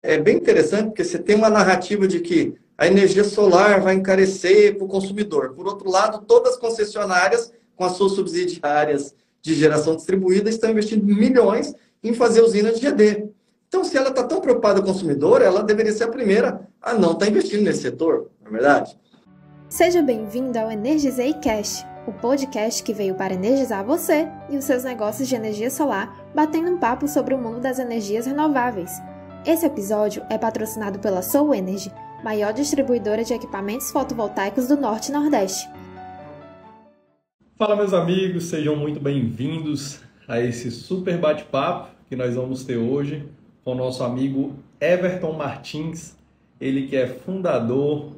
é bem interessante, porque você tem uma narrativa de que a energia solar vai encarecer para o consumidor. Por outro lado, todas as concessionárias, com as suas subsidiárias de geração distribuída, estão investindo milhões em fazer usinas de GD. Então, se ela está tão preocupada com o consumidor, ela deveria ser a primeira a não estar investindo nesse setor, não é verdade? Seja bem-vindo ao Energizei Cash, o podcast que veio para energizar você e os seus negócios de energia solar, batendo um papo sobre o mundo das energias renováveis. Esse episódio é patrocinado pela Soul Energy, maior distribuidora de equipamentos fotovoltaicos do Norte e Nordeste. Fala, meus amigos, sejam muito bem-vindos a esse super bate-papo que nós vamos ter hoje com o nosso amigo Everton Martins, ele que é fundador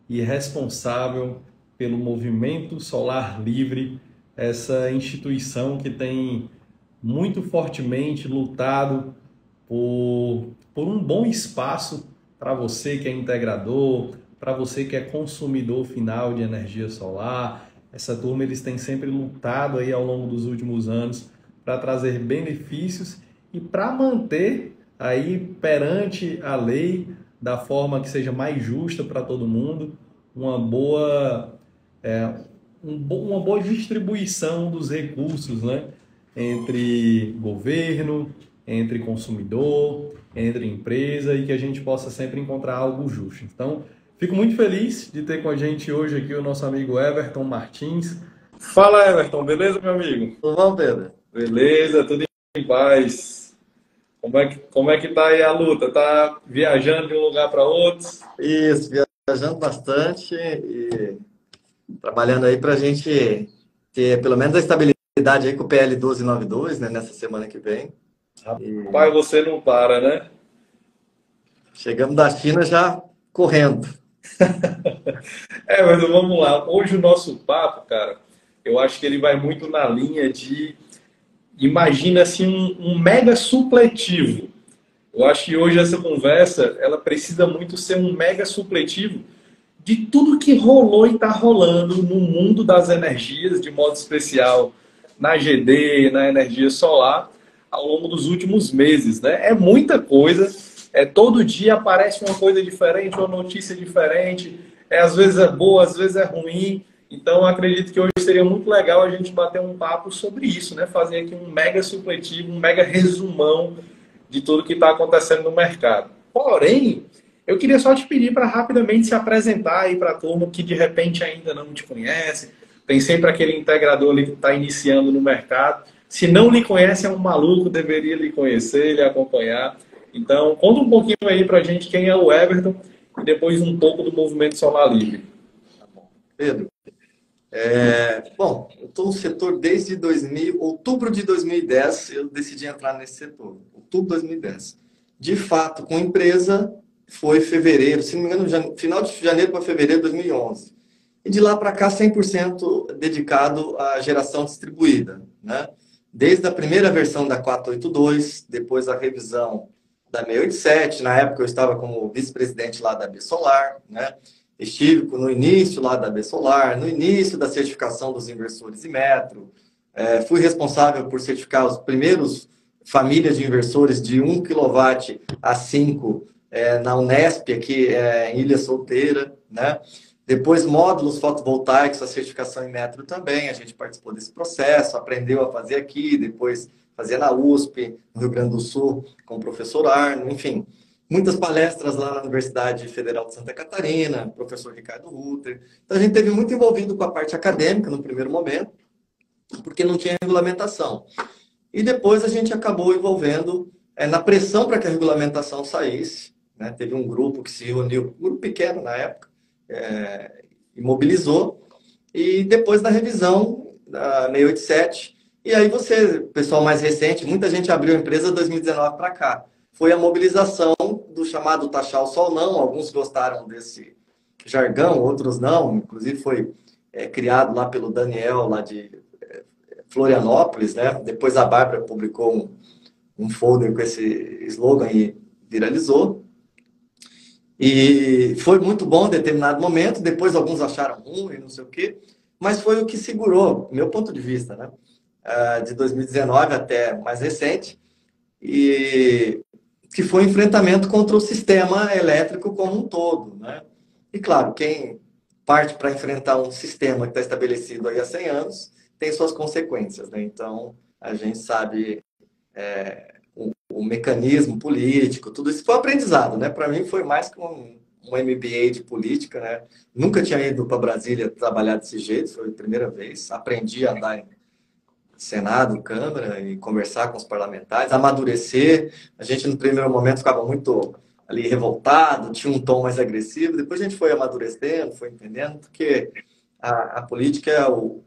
e responsável pelo Movimento Solar Livre, essa instituição que tem muito fortemente lutado por um bom espaço para você que é integrador, para você que é consumidor final de energia solar. Essa turma, eles têm sempre lutado aí ao longo dos últimos anos para trazer benefícios e para manter aí perante a lei da forma que seja mais justa para todo mundo, uma boa distribuição dos recursos, né? Entre governo, entre consumidor, entre empresa, e que a gente possa sempre encontrar algo justo. Então, fico muito feliz de ter com a gente hoje aqui o nosso amigo Everton Martins. Fala, Everton, beleza, meu amigo? Tudo bom, Pedro? Beleza, tudo em paz. Como é que tá aí a luta? Tá viajando de um lugar para outro? Isso, viajando bastante e trabalhando aí para a gente ter pelo menos a estabilidade aí com o PL 1292, né, nessa semana que vem. Rapaz, você não para, né? Chegamos da China já correndo. Mas vamos lá. Hoje o nosso papo, cara, eu acho que ele vai muito na linha de, imagina assim, um mega supletivo. Eu acho que hoje essa conversa, ela precisa muito ser um mega supletivo de tudo que rolou e está rolando no mundo das energias, de modo especial na GD, na energia solar, ao longo dos últimos meses, né? É muita coisa, todo dia aparece uma coisa diferente, uma notícia diferente, às vezes é boa, às vezes é ruim. Então, eu acredito que hoje seria muito legal a gente bater um papo sobre isso, né? Fazer aqui um mega supletivo, um mega resumão de tudo que está acontecendo no mercado. Porém, eu queria só te pedir para rapidamente se apresentar aí para a turma que de repente ainda não te conhece. Tem sempre aquele integrador ali que está iniciando no mercado. Se não lhe conhece, é um maluco, deveria lhe conhecer, lhe acompanhar. Então, conta um pouquinho aí para a gente quem é o Everton e depois um pouco do Movimento Solar Livre. Pedro, bom, eu estou no setor desde outubro de 2010, eu decidi entrar nesse setor, outubro de 2010. De fato, com a empresa, foi fevereiro, se não me engano, final de janeiro para fevereiro de 2011. E de lá para cá, 100% dedicado à geração distribuída, né? Desde a primeira versão da 482, depois a revisão da 687, na época eu estava como vice-presidente lá da B Solar, né? Estive no início lá da B Solar, no início da certificação dos inversores e metro, fui responsável por certificar os primeiros famílias de inversores de 1 kW a 5 na Unesp, aqui em Ilha Solteira, né? Depois, módulos fotovoltaicos, a certificação em metro também, a gente participou desse processo, aprendeu a fazer aqui, depois fazia na USP, no Rio Grande do Sul, com o professor Arno, enfim. Muitas palestras lá na Universidade Federal de Santa Catarina, professor Ricardo Rutter. Então, a gente teve muito envolvido com a parte acadêmica no primeiro momento, porque não tinha regulamentação. E depois a gente acabou envolvendo na pressão para que a regulamentação saísse, né? Teve um grupo que se reuniu, um grupo pequeno na época, e mobilizou. E depois da revisão da 687, e aí pessoal mais recente, muita gente abriu a empresa de 2019 para cá. Foi a mobilização do chamado taxar o sol não. Alguns gostaram desse jargão, outros não. Inclusive foi criado lá pelo Daniel, lá de Florianópolis, né? Depois a Bárbara publicou um folder com esse slogan e viralizou. E foi muito bom em determinado momento. Depois alguns acharam ruim, não sei o quê. Mas foi o que segurou, meu ponto de vista, né? De 2019 até mais recente. E que foi um enfrentamento contra o sistema elétrico como um todo, né? E claro, quem parte para enfrentar um sistema que está estabelecido aí há 100 anos tem suas consequências, né? Então, a gente sabe o mecanismo político, tudo isso foi aprendizado, né? Para mim foi mais que um MBA de política, né? Nunca tinha ido para Brasília trabalhar desse jeito, foi a primeira vez. Aprendi a andar em Senado, Câmara e conversar com os parlamentares, amadurecer. A gente, no primeiro momento, ficava muito ali revoltado, tinha um tom mais agressivo. Depois a gente foi amadurecendo, foi entendendo, porque a política é o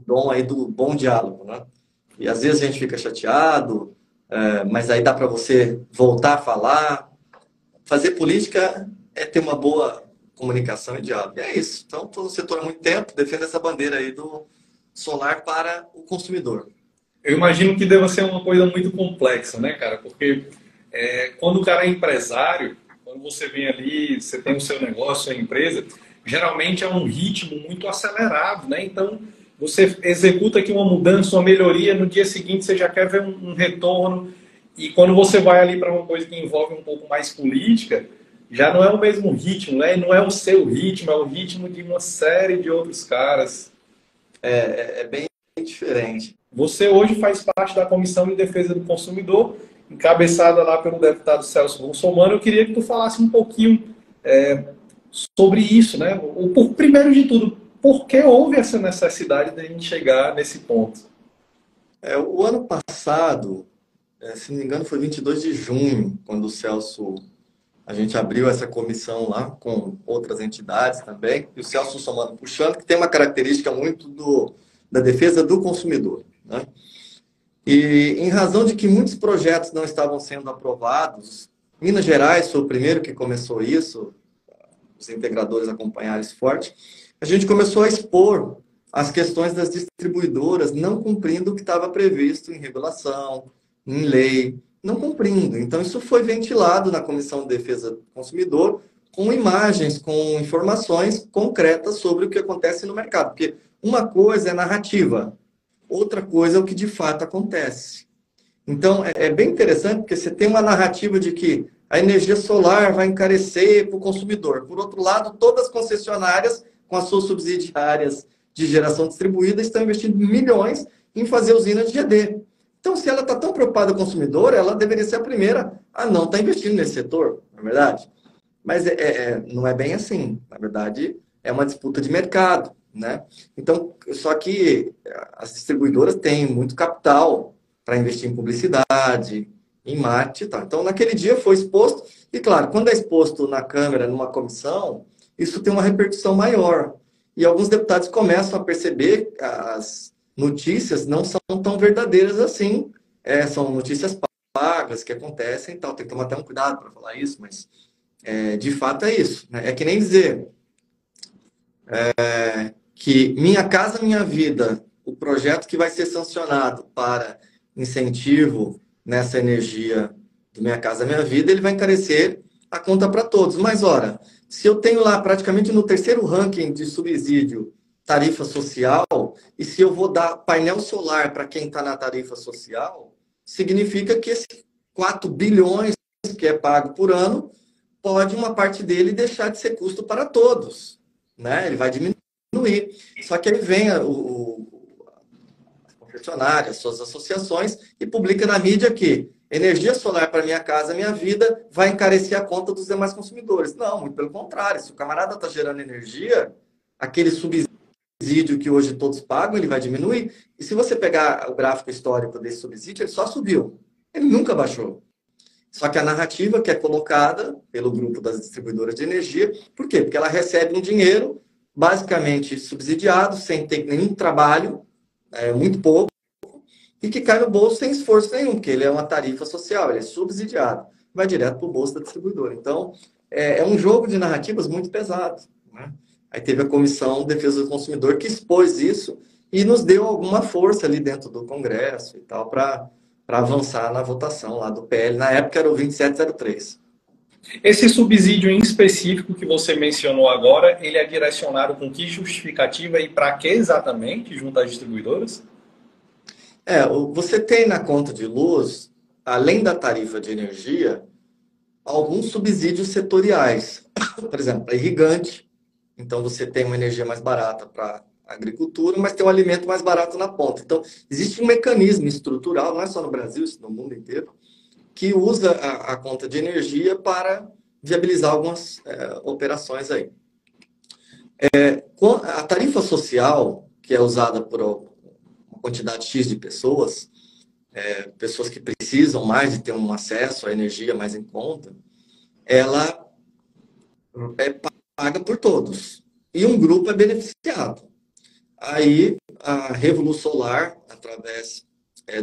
dom aí do bom diálogo, né? E às vezes a gente fica chateado, mas aí dá para você voltar a falar. Fazer política é ter uma boa comunicação e diálogo. E é isso. Então, estou no setor há muito tempo, defendo essa bandeira aí do solar para o consumidor. Eu imagino que deva ser uma coisa muito complexa, né, cara? Porque quando o cara é empresário, quando você vem ali, você tem o seu negócio, a sua empresa, geralmente é um ritmo muito acelerado, né? Então, você executa aqui uma mudança, uma melhoria, no dia seguinte você já quer ver um retorno. E quando você vai ali para uma coisa que envolve um pouco mais política, já não é o mesmo ritmo, né? Não é o seu ritmo, é o ritmo de uma série de outros caras. É bem diferente. Você hoje faz parte da Comissão de Defesa do Consumidor, encabeçada lá pelo deputado Celso Russomano. Eu queria que tu falasse um pouquinho sobre isso, né? Primeiro de tudo, por que houve essa necessidade de a gente chegar nesse ponto? O ano passado, se não me engano, foi 22 de junho, quando o Celso, a gente abriu essa comissão lá com outras entidades também, e o Celso Russomano puxando, que tem uma característica muito da defesa do consumidor, né? E em razão de que muitos projetos não estavam sendo aprovados, Minas Gerais foi o primeiro que começou isso, os integradores acompanharam isso forte, a gente começou a expor as questões das distribuidoras não cumprindo o que estava previsto em regulação, em lei, não cumprindo. Então, isso foi ventilado na Comissão de Defesa do Consumidor com imagens, com informações concretas sobre o que acontece no mercado. Porque uma coisa é narrativa, outra coisa é o que de fato acontece. Então, é bem interessante porque você tem uma narrativa de que a energia solar vai encarecer para o consumidor. Por outro lado, todas as concessionárias, com as suas subsidiárias de geração distribuída, estão investindo milhões em fazer usina de GD. Então, se ela está tão preocupada com o consumidor, ela deveria ser a primeira a não estar investindo nesse setor, não é verdade? Mas não é bem assim. Na verdade, é uma disputa de mercado, né? Então, só que as distribuidoras têm muito capital para investir em publicidade, em marketing e tal. Então, naquele dia foi exposto, e claro, quando é exposto na Câmara, numa comissão, isso tem uma repercussão maior. E alguns deputados começam a perceber que as notícias não são tão verdadeiras assim. São notícias pagas que acontecem e tal. Tem que tomar até um cuidado para falar isso, mas de fato é isso, né? É que nem dizer que Minha Casa Minha Vida, o projeto que vai ser sancionado para incentivo nessa energia do Minha Casa Minha Vida, ele vai encarecer a conta para todos. Mas, ora, se eu tenho lá praticamente no terceiro ranking de subsídio tarifa social, e se eu vou dar painel solar para quem está na tarifa social, significa que esse 4 bilhões que é pago por ano, pode uma parte dele deixar de ser custo para todos, né? Ele vai diminuir. Só que aí vem as concessionárias, suas associações, e publica na mídia que energia solar para Minha Casa Minha Vida vai encarecer a conta dos demais consumidores. Não, muito pelo contrário. Se o camarada está gerando energia, aquele subsídio que hoje todos pagam, ele vai diminuir. E se você pegar o gráfico histórico desse subsídio, ele só subiu. Ele nunca baixou. Só que a narrativa que é colocada pelo grupo das distribuidoras de energia, por quê? Porque ela recebe um dinheiro basicamente subsidiado, sem ter nenhum trabalho, muito pouco, e que cai no bolso sem esforço nenhum, porque ele é uma tarifa social, ele é subsidiado, vai direto para o bolso da distribuidora. Então, é um jogo de narrativas muito pesado, né? Aí teve a Comissão de Defesa do Consumidor que expôs isso e nos deu alguma força ali dentro do Congresso e tal, para avançar na votação lá do PL. Na época era o 2703. Esse subsídio em específico que você mencionou agora, ele é direcionado com que justificativa e para que exatamente junto às distribuidoras? Você tem na conta de luz além da tarifa de energia, alguns subsídios setoriais. Por exemplo, para irrigante, então você tem uma energia mais barata para a agricultura, mas tem um alimento mais barato na ponta. Então, existe um mecanismo estrutural, não é só no Brasil, isso no mundo inteiro, que usa a conta de energia para viabilizar algumas operações aí. A tarifa social, que é usada por uma quantidade X de pessoas, pessoas que precisam mais de ter um acesso à energia mais em conta, ela é paga por todos. E um grupo é beneficiado. Aí, a Revolução Solar, através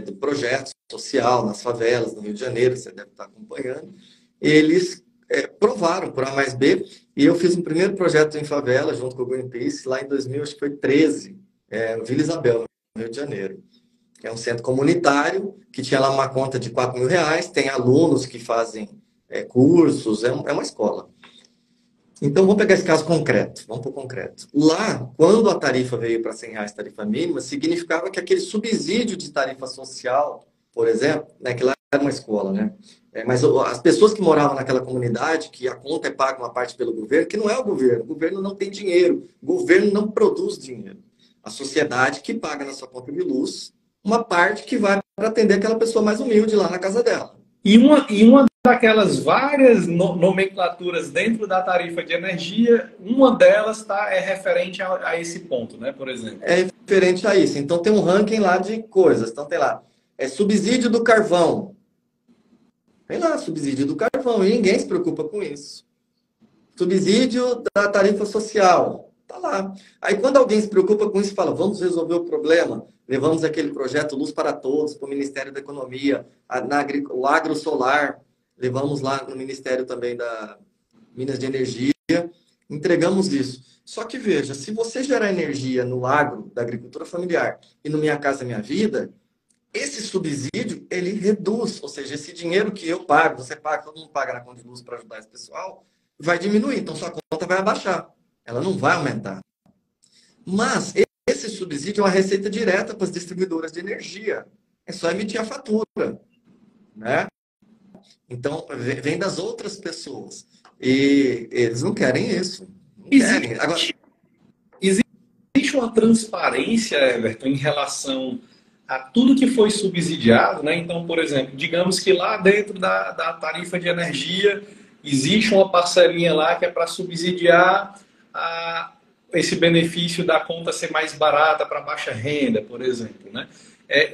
do projeto social nas favelas, no Rio de Janeiro, você deve estar acompanhando, eles provaram por A mais B, e eu fiz um primeiro projeto em favela, junto com o Greenpeace, lá em 2013, no Vila Isabel, no Rio de Janeiro. É um centro comunitário, que tinha lá uma conta de R$ 4.000, tem alunos que fazem cursos, é uma escola. Então, vamos pegar esse caso concreto, vamos para o concreto. Lá, quando a tarifa veio para R$ 100, tarifa mínima, significava que aquele subsídio de tarifa social, por exemplo, né, que lá era uma escola, né? Mas as pessoas que moravam naquela comunidade, que a conta é paga uma parte pelo governo, que não é o governo não tem dinheiro, o governo não produz dinheiro. A sociedade que paga na sua conta de luz, uma parte que vai para atender aquela pessoa mais humilde lá na casa dela. E uma daquelas várias nomenclaturas dentro da tarifa de energia, uma delas é referente a esse ponto, né, por exemplo? É referente a isso. Então, tem um ranking lá de coisas. Então, tem lá, subsídio do carvão. Tem lá, subsídio do carvão, e ninguém se preocupa com isso. Subsídio da tarifa social. Tá lá. Aí, quando alguém se preocupa com isso, fala, vamos resolver o problema. Levamos aquele projeto Luz para Todos para o Ministério da Economia, o Agro Solar, levamos lá no Ministério também da Minas de Energia, entregamos isso. Só que veja, se você gerar energia no agro, da agricultura familiar, e no Minha Casa Minha Vida, esse subsídio, ele reduz, ou seja, esse dinheiro que eu pago, você paga, todo mundo paga na conta de luz para ajudar esse pessoal, vai diminuir, então sua conta vai abaixar, ela não vai aumentar. Mas esse subsídio é uma receita direta para as distribuidoras de energia. É só emitir a fatura, né? Então, vem das outras pessoas. E eles não querem isso. Não querem. Agora, existe uma transparência, Everton, em relação a tudo que foi subsidiado, né? Então, por exemplo, digamos que lá dentro da tarifa de energia existe uma parcelinha lá que é para subsidiar esse benefício da conta ser mais barata para baixa renda, por exemplo, né?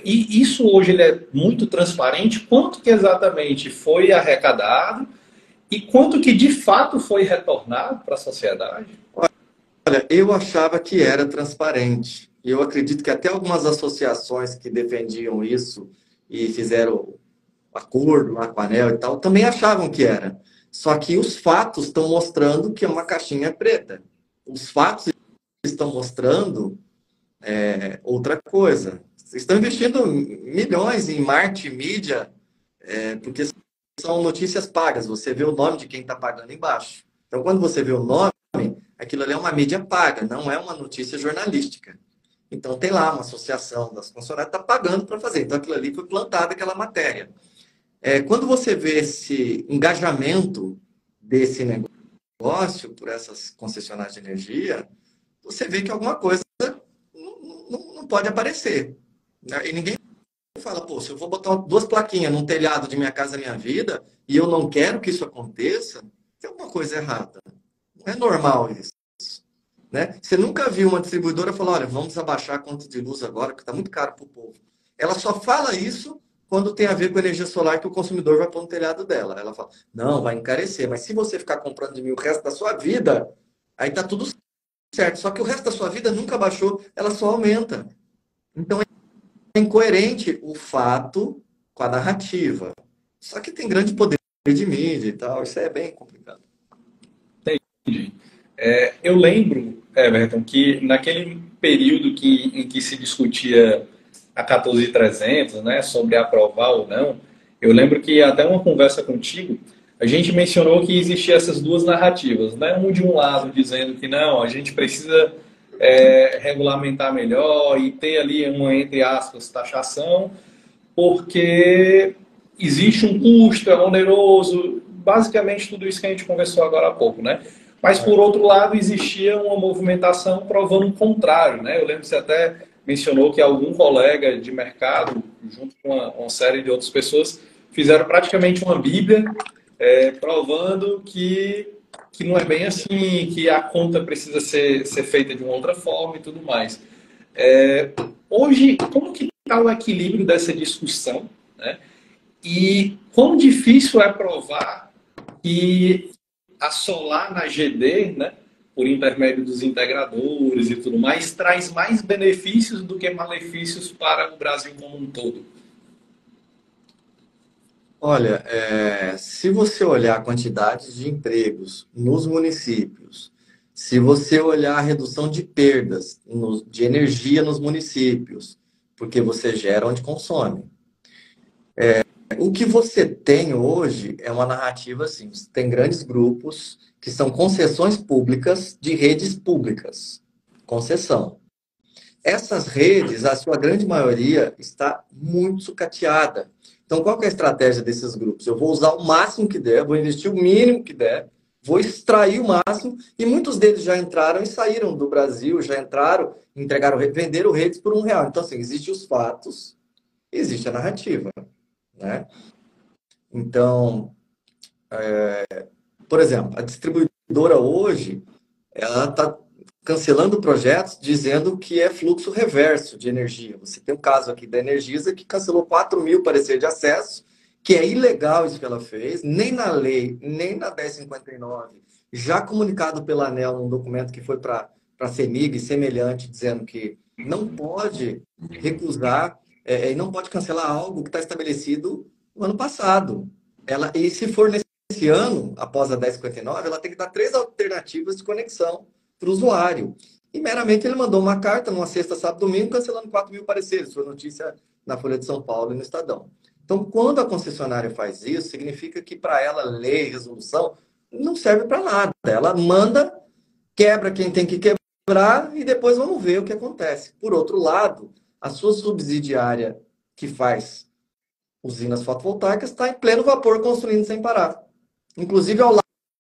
E isso hoje ele é muito transparente, quanto que exatamente foi arrecadado e quanto que de fato foi retornado para a sociedade? Olha, eu achava que era transparente. E eu acredito que até algumas associações que defendiam isso e fizeram acordo lá com a ANEEL e tal, também achavam que era. Só que os fatos estão mostrando que é uma caixinha preta. Os fatos estão mostrando outra coisa. Vocês estão investindo milhões em marketing, mídia, porque são notícias pagas. Você vê o nome de quem está pagando embaixo. Então, quando você vê o nome, aquilo ali é uma mídia paga, não é uma notícia jornalística. Então, tem lá uma associação das concessionárias que está pagando para fazer. Então, aquilo ali foi plantado, aquela matéria. Quando você vê esse engajamento desse negócio por essas concessionárias de energia, você vê que alguma coisa não pode aparecer. E ninguém fala, pô, se eu vou botar 2 plaquinhas num telhado de Minha Casa Minha Vida e eu não quero que isso aconteça, tem alguma coisa errada. Não é normal isso. Né? Você nunca viu uma distribuidora falar, olha, vamos abaixar a conta de luz agora, porque está muito caro para o povo. Ela só fala isso quando tem a ver com energia solar que o consumidor vai pôr no telhado dela. Ela fala, não, vai encarecer, mas se você ficar comprando de mim o resto da sua vida, aí tá tudo certo. Só que o resto da sua vida nunca baixou, ela só aumenta. Então é incoerente o fato com a narrativa. Só que tem grande poder de mídia e tal, isso é bem complicado. Entendi. Eu lembro, Everton, que naquele período em que se discutia a 14.300, né, sobre aprovar ou não, eu lembro que até uma conversa contigo, a gente mencionou que existiam essas duas narrativas, né? Um de um lado dizendo que não, a gente precisa regulamentar melhor e ter ali uma, entre aspas, taxação, porque existe um custo, é oneroso, basicamente tudo isso que a gente conversou agora há pouco, né? Mas, por outro lado, existia uma movimentação provando o contrário, né? Eu lembro que você até mencionou que algum colega de mercado, junto com uma série de outras pessoas, fizeram praticamente uma bíblia provando que não é bem assim, que a conta precisa ser feita de uma outra forma e tudo mais. Hoje, como que está o equilíbrio dessa discussão, né? E quão difícil é provar que a solar na GD, né, por intermédio dos integradores e tudo mais, traz mais benefícios do que malefícios para o Brasil como um todo? Olha, se você olhar a quantidade de empregos nos municípios, se você olhar a redução de perdas de energia nos municípios, porque você gera onde consome. O que você tem hoje é uma narrativa assim, você tem grandes grupos que são concessões públicas de redes públicas. Concessão. Essas redes, a sua grande maioria, está muito sucateada. Então, qual que é a estratégia desses grupos? Eu vou usar o máximo que der, vou investir o mínimo que der, vou extrair o máximo, e muitos deles já entraram e saíram do Brasil, já entraram, entregaram, venderam redes por R$ 1. Então, assim, existem os fatos, existe a narrativa, né? Então, por exemplo, a distribuidora hoje, ela está cancelando projetos dizendo que é fluxo reverso de energia. Você tem o caso aqui da Energisa que cancelou 4.000 parecer de acesso, que é ilegal isso que ela fez, nem na lei, nem na 1059, já comunicado pela ANEEL num documento que foi para a CEMIG, semelhante, dizendo que não pode recusar e não pode cancelar algo que está estabelecido no ano passado. E se for nesse ano, após a 1059, ela tem que dar 3 alternativas de conexão para o usuário. E meramente ele mandou uma carta numa sexta, sábado, domingo, cancelando 4.000 pareceres. Foi notícia na Folha de São Paulo e no Estadão. Então, quando a concessionária faz isso, significa que para ela, lei, resolução, não serve para nada. Ela manda, quebra quem tem que quebrar e depois vamos ver o que acontece. Por outro lado, a sua subsidiária que faz usinas fotovoltaicas está em pleno vapor construindo sem parar. Inclusive ao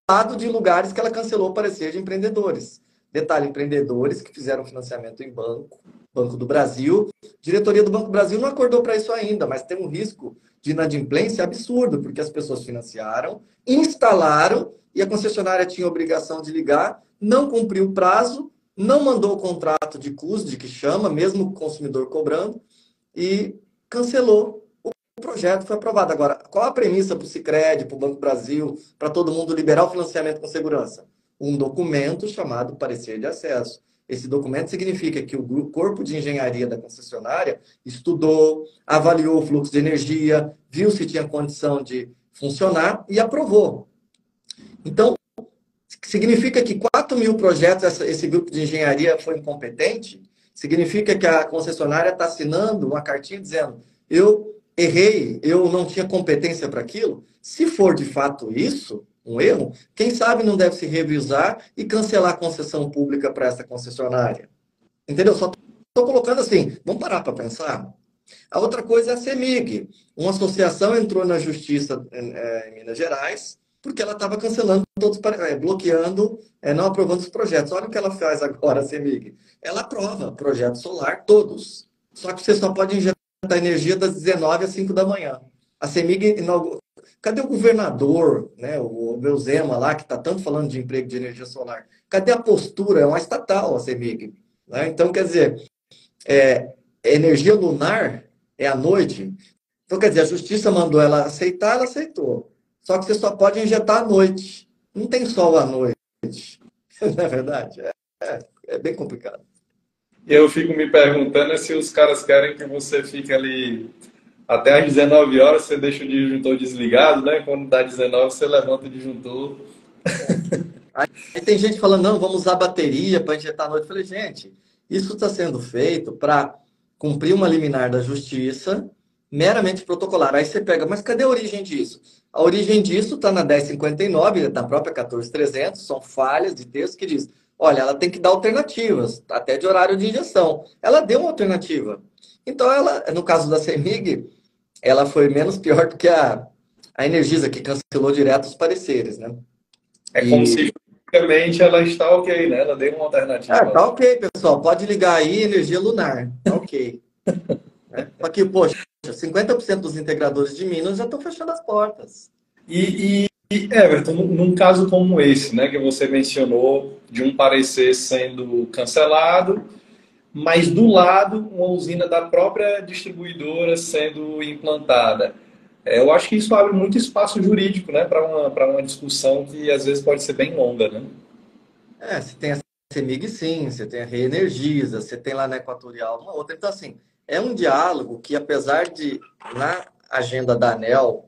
lado de lugares que ela cancelou o parecer de empreendedores. Detalhe, empreendedores que fizeram financiamento em Banco do Brasil. Diretoria do Banco do Brasil não acordou para isso ainda, mas tem um risco de inadimplência absurdo, porque as pessoas financiaram, instalaram, e a concessionária tinha obrigação de ligar, não cumpriu o prazo, não mandou o contrato de CUSD, que chama, mesmo o consumidor cobrando, e cancelou. O projeto foi aprovado. Agora, qual a premissa para o Sicredi, para o Banco do Brasil, para todo mundo liberar o financiamento com segurança? Um documento chamado parecer de acesso. Esse documento significa que o corpo de engenharia da concessionária estudou, avaliou o fluxo de energia, viu se tinha condição de funcionar e aprovou. Então, significa que 4.000 projetos, esse grupo de engenharia foi incompetente? Significa que a concessionária está assinando uma cartinha dizendo: eu errei, eu não tinha competência para aquilo? Se for de fato isso, um erro, quem sabe não deve se revisar e cancelar a concessão pública para essa concessionária. Entendeu? Só estou colocando assim, vamos parar para pensar. A outra coisa é a CEMIG. Uma associação entrou na justiça em Minas Gerais porque ela estava cancelando todos, bloqueando, não aprovando os projetos. Olha o que ela faz agora, a CEMIG. Ela aprova projeto solar, todos. Só que você só pode injetar energia das 19 às 5 da manhã. A CEMIG inaugurou. Cadê o governador, né, o Belzema lá, que está tanto falando de emprego de energia solar? Cadê a postura? É uma estatal a CEMIG. Né? Então, quer dizer, energia lunar é à noite. Então, quer dizer, a justiça mandou ela aceitar, ela aceitou. Só que você só pode injetar à noite. Não tem sol à noite. Não é verdade? É bem complicado. Eu fico me perguntando se os caras querem que você fique ali até às 19 horas, você deixa o disjuntor desligado, né? Quando dá 19, você levanta o disjuntor. Aí tem gente falando, não, vamos usar bateria para injetar à noite. Eu falei, gente, isso está sendo feito para cumprir uma liminar da justiça meramente protocolar. Aí você pega, mas cadê a origem disso? A origem disso está na 1059, na própria 14300, são falhas de texto que diz, olha, ela tem que dar alternativas, até de horário de injeção. Ela deu uma alternativa. Então, ela, no caso da CEMIG, ela foi menos pior do que a Energisa, que cancelou direto os pareceres, né? É como E, se juridicamente ela está ok, né? Ela deu uma alternativa. tá ok, pessoal, pode ligar aí, energia lunar, tá ok. Né? Só que, poxa, 50% dos integradores de Minas já estão fechando as portas. Everton, num caso como esse, né, que você mencionou, de um parecer sendo cancelado, mas do lado uma usina da própria distribuidora sendo implantada. Eu acho que isso abre muito espaço jurídico, né, para uma discussão que às vezes pode ser bem longa, né? Você tem a CEMIG, sim, você tem a Reenergiza, você tem lá na Equatorial uma outra. Então, assim, é um diálogo que, apesar de, na agenda da ANEEL,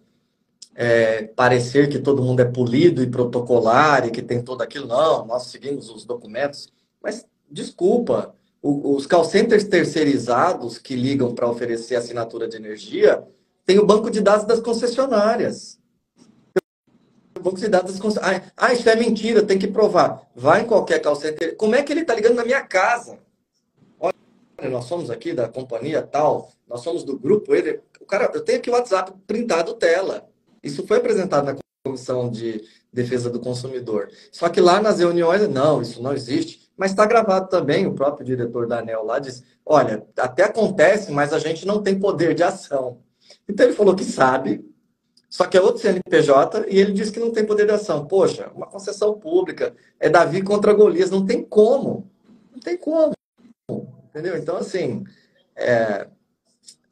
parecer que todo mundo é polido e protocolar e que tem tudo aquilo, não, nós seguimos os documentos, mas, desculpa, os call centers terceirizados que ligam para oferecer assinatura de energia tem o banco de dados das concessionárias. Banco de dados das concessionárias. Isso é mentira, tem que provar. Vai em qualquer call center. Como é que ele está ligando na minha casa? Olha, nós somos aqui da companhia tal, nós somos do grupo. O cara, eu tenho aqui o WhatsApp printado tela. Isso foi apresentado na Comissão de Defesa do Consumidor. Só que lá nas reuniões, não, isso não existe. Mas está gravado também, o próprio diretor da ANEEL lá diz, olha, até acontece, mas a gente não tem poder de ação. Então ele falou que sabe, só que é outro CNPJ e ele disse que não tem poder de ação. Poxa, uma concessão pública, é Davi contra Golias, não tem como. Não tem como. Entendeu? Então, assim,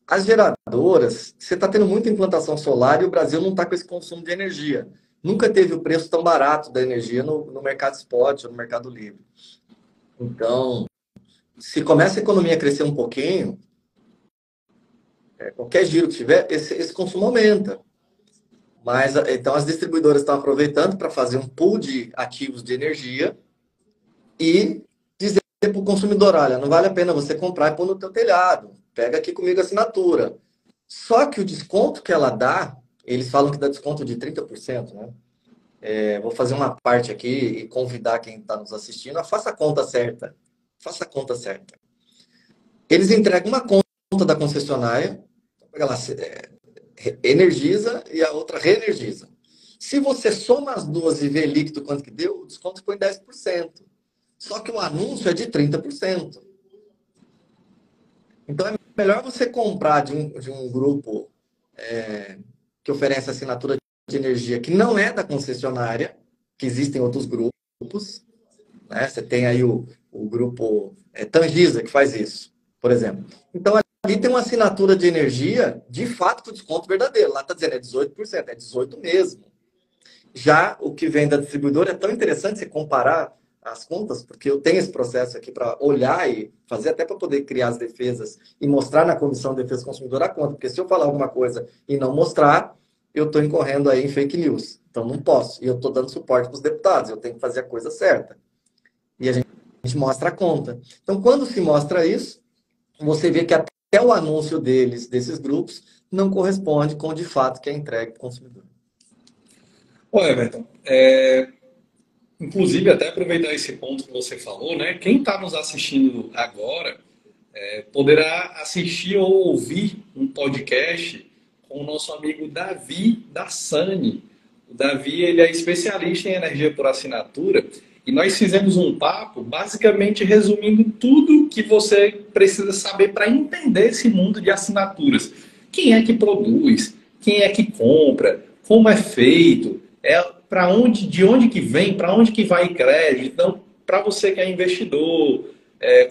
as geradoras, você está tendo muita implantação solar e o Brasil não está com esse consumo de energia. Nunca teve o preço tão barato da energia no mercado spot ou no mercado livre. Então, se começa a economia a crescer um pouquinho, qualquer giro que tiver, esse consumo aumenta. Mas, então, as distribuidoras estão aproveitando para fazer um pool de ativos de energia e dizer para o consumidor, olha, não vale a pena você comprar e pôr no teu telhado. Pega aqui comigo a assinatura. Só que o desconto que ela dá, eles falam que dá desconto de 30%, né? Vou fazer uma parte aqui e convidar quem está nos assistindo a faça a conta certa. Faça a conta certa. Eles entregam uma conta da concessionária, pega lá, Energisa e a outra Reenergiza. Se você soma as duas e vê líquido quanto que deu, o desconto foi 10%. Só que o anúncio é de 30%. Então é melhor você comprar de um grupo que oferece assinatura de energia que não é da concessionária, que existem outros grupos. Né? Você tem aí o grupo Tangisa, que faz isso, por exemplo. Então, ali tem uma assinatura de energia, de fato, com desconto verdadeiro. Lá está dizendo, é 18%, é 18% mesmo. Já o que vem da distribuidora é tão interessante você comparar as contas, porque eu tenho esse processo aqui para olhar e fazer até para poder criar as defesas e mostrar na Comissão de Defesa do Consumidor a conta. Porque se eu falar alguma coisa e não mostrar, eu estou incorrendo aí em fake news. Então, não posso. E eu estou dando suporte para os deputados. Eu tenho que fazer a coisa certa. E a gente mostra a conta. Então, quando se mostra isso, você vê que até o anúncio desses grupos, não corresponde com, de fato, que é entregue para o consumidor. Ô, Everton, inclusive, até aproveitar esse ponto que você falou, né? Quem está nos assistindo agora poderá assistir ou ouvir um podcast com o nosso amigo Davi da Sani. O Davi, ele é especialista em energia por assinatura e nós fizemos um papo, basicamente resumindo tudo que você precisa saber para entender esse mundo de assinaturas. Quem é que produz? Quem é que compra? Como é feito? De onde que vem? Para onde que vai crédito? Então, para você que é investidor,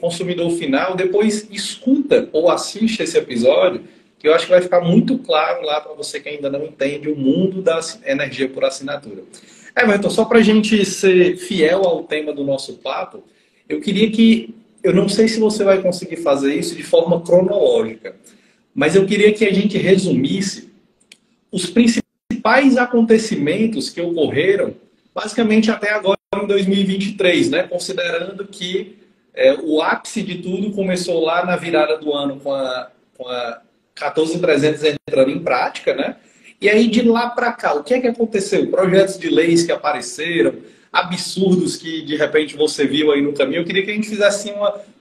consumidor final, depois escuta ou assiste esse episódio, que eu acho que vai ficar muito claro lá para você que ainda não entende o mundo da energia por assinatura. Everton, só para a gente ser fiel ao tema do nosso papo, eu queria eu não sei se você vai conseguir fazer isso de forma cronológica, mas eu queria que a gente resumisse os principais acontecimentos que ocorreram, basicamente até agora em 2023, né? Considerando que o ápice de tudo começou lá na virada do ano com a 14.300 entrando em prática, né? E aí, de lá para cá, o que é que aconteceu? Projetos de leis que apareceram, absurdos que, de repente, você viu aí no caminho. Eu queria que a gente fizesse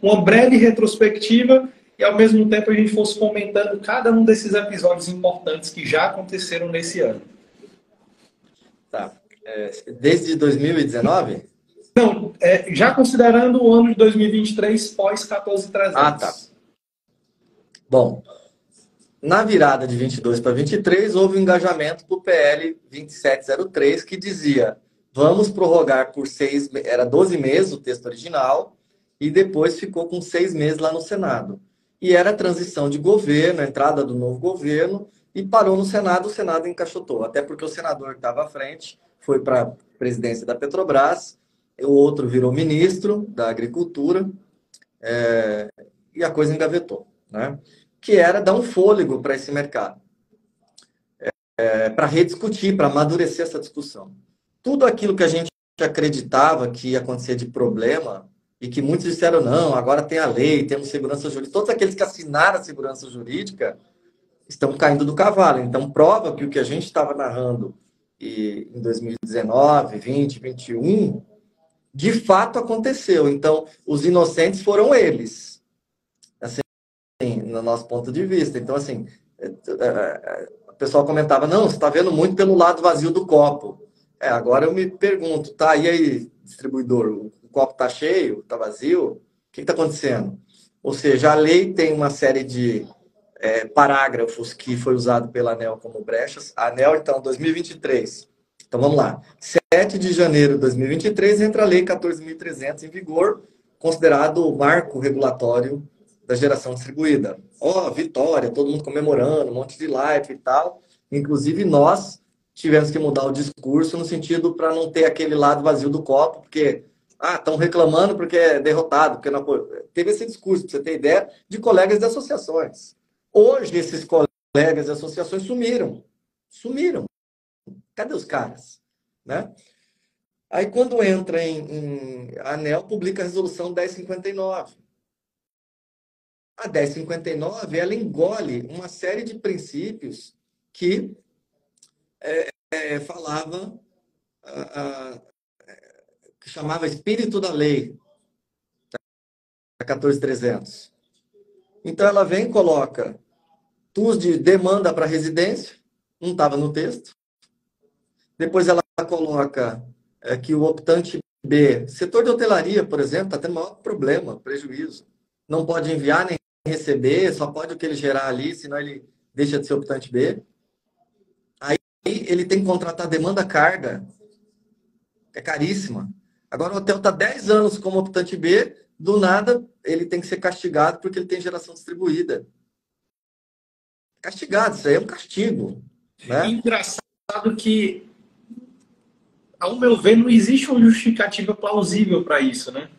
uma breve retrospectiva e ao mesmo tempo a gente fosse comentando cada um desses episódios importantes que já aconteceram nesse ano. Tá. Desde 2019? Não, já considerando o ano de 2023 pós 14.300. Ah, tá. Bom, na virada de 22 para 23, houve um engajamento para o PL 2703, que dizia: vamos prorrogar por 6, era 12 meses o texto original, e depois ficou com 6 meses lá no Senado. E era a transição de governo, a entrada do novo governo, e parou no Senado, o Senado encaixotou. Até porque o senador que estava à frente foi para a presidência da Petrobras, o outro virou ministro da Agricultura, e a coisa engavetou, né? Que era dar um fôlego para esse mercado, para rediscutir, para amadurecer essa discussão. Tudo aquilo que a gente acreditava que ia acontecer de problema, e que muitos disseram, não, agora tem a lei, temos segurança jurídica, todos aqueles que assinaram a segurança jurídica estão caindo do cavalo. Então, prova que o que a gente estava narrando em 2019, 20, 21, de fato aconteceu. Então, os inocentes foram eles, assim, no nosso ponto de vista. Então, assim, o pessoal comentava, não, você está vendo muito pelo lado vazio do copo. Agora eu me pergunto, tá, e aí, distribuidor, o copo está cheio, está vazio? O que está acontecendo? Ou seja, a lei tem uma série de parágrafos que foi usado pela ANEEL como brechas. A ANEEL, então, 2023. Então, vamos lá. 7 de janeiro de 2023 entra a Lei 14.300 em vigor, considerado o marco regulatório da geração distribuída. Vitória, todo mundo comemorando, um monte de live e tal. Inclusive, nós tivemos que mudar o discurso no sentido para não ter aquele lado vazio do copo, porque estão reclamando porque é derrotado, porque não... Teve esse discurso, para você ter ideia, de colegas de associações. Hoje, esses colegas de associações sumiram. Sumiram. Cadê os caras? Né? Aí, quando entra a ANEEL, publica a resolução 1059. A 1059, ela engole uma série de princípios que falava, que chamava espírito da lei, a 14.300. Então, ela vem e coloca TUS de demanda para residência, não estava no texto. Depois ela coloca que o optante B, setor de hotelaria, por exemplo, está tendo maior problema, prejuízo. Não pode enviar nem receber, só pode o que ele gerar ali, senão ele deixa de ser optante B. Aí ele tem que contratar demanda carga, que é caríssima. Agora o hotel está 10 anos como optante B, do nada ele tem que ser castigado porque ele tem geração distribuída. Castigado, isso aí é um castigo. Né? Engraçado que, ao meu ver, não existe uma justificativa plausível para isso, né?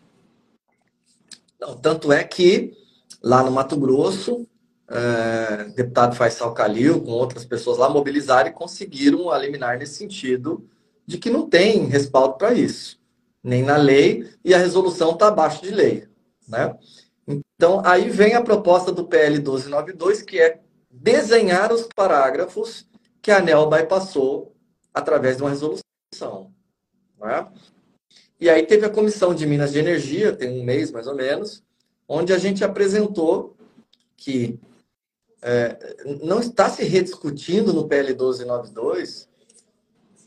Não, tanto é que lá no Mato Grosso, o deputado Faisal Calil, com outras pessoas lá, mobilizaram e conseguiram a liminar nesse sentido de que não tem respaldo para isso, nem na lei, e a resolução está abaixo de lei. Né? Então, aí vem a proposta do PL 1292, que é desenhar os parágrafos que a ANEEL bypassou através de uma resolução. Né? E aí teve a Comissão de Minas de Energia, tem um mês mais ou menos, onde a gente apresentou que não está se rediscutindo no PL 1292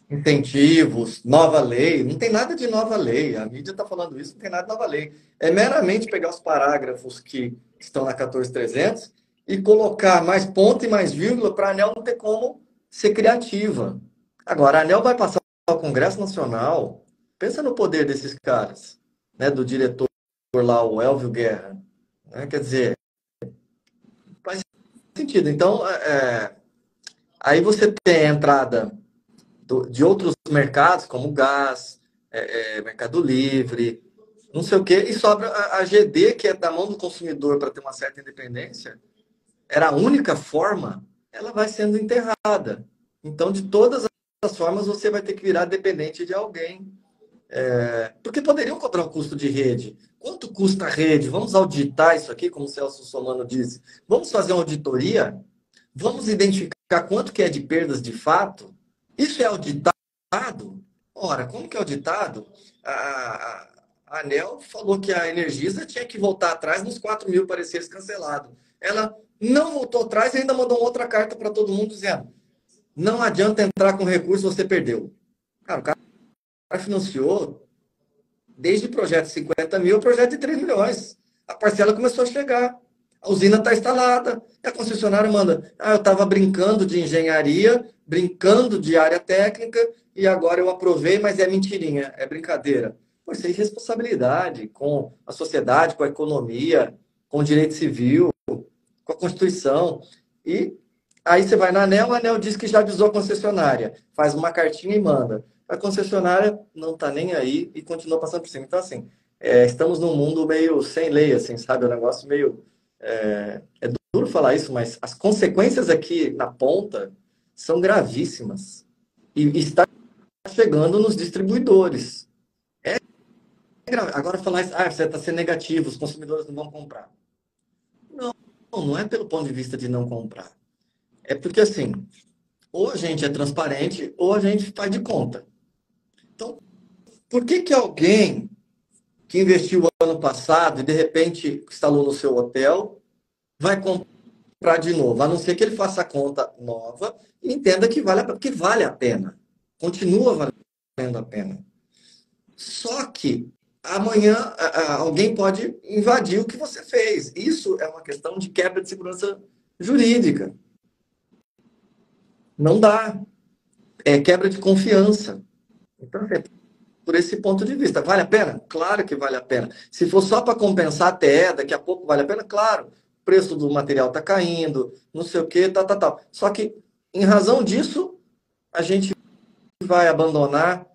incentivos, nova lei, não tem nada de nova lei, a mídia está falando isso, não tem nada de nova lei. É meramente pegar os parágrafos que estão na 14.300 e colocar mais ponto e mais vírgula para a ANEEL não ter como ser criativa. Agora, a ANEEL vai passar ao Congresso Nacional, pensa no poder desses caras, né, do diretor lá, o Elvio Guerra. Né, quer dizer, faz sentido. Então, aí você tem a entrada de outros mercados, como gás, Mercado Livre, não sei o quê, e sobra a GD, que é da mão do consumidor para ter uma certa independência, era a única forma, ela vai sendo enterrada. Então, de todas as formas, você vai ter que virar dependente de alguém. Porque poderiam cobrar o custo de rede. Quanto custa a rede? Vamos auditar isso aqui, como o Celso Somano disse. Vamos fazer uma auditoria? Vamos identificar quanto que é de perdas de fato? Isso é auditado? Ora, como que é auditado? A A ANEEL falou que a Energisa tinha que voltar atrás nos 4.000 pareceres cancelados. Ela não voltou atrás e ainda mandou outra carta para todo mundo dizendo: não adianta entrar com recurso, você perdeu. Cara, o cara financiou desde projeto de 50 mil ao projeto de 3 milhões. A parcela começou a chegar. A usina está instalada. E a concessionária manda: eu estava brincando de engenharia, brincando de área técnica, e agora eu aprovei, mas é mentirinha, é brincadeira. Pô, isso é irresponsabilidade com a sociedade, com a economia, com o direito civil, com a Constituição. E aí você vai na ANEEL, a ANEEL diz que já avisou a concessionária, faz uma cartinha e manda. A concessionária não está nem aí e continua passando por cima. Então, assim, estamos num mundo meio sem lei, assim, sabe? É um negócio meio... É duro falar isso, mas as consequências aqui na ponta são gravíssimas. E está chegando nos distribuidores. Agora falar isso, você está sendo negativo, os consumidores não vão comprar. Não é pelo ponto de vista de não comprar. É porque, assim, ou a gente é transparente ou a gente faz de conta. Então, por que alguém que investiu ano passado e, de repente, instalou no seu hotel, vai comprar de novo? A não ser que ele faça a conta nova e entenda que vale a pena. Continua valendo a pena. Só que amanhã alguém pode invadir o que você fez. Isso é uma questão de quebra de segurança jurídica. Não dá. É quebra de confiança. Então, por esse ponto de vista, vale a pena? Claro que vale a pena. Se for só para compensar até, daqui a pouco vale a pena? Claro. O preço do material está caindo, não sei o quê, tal. Só que, em razão disso, a gente vai abandonar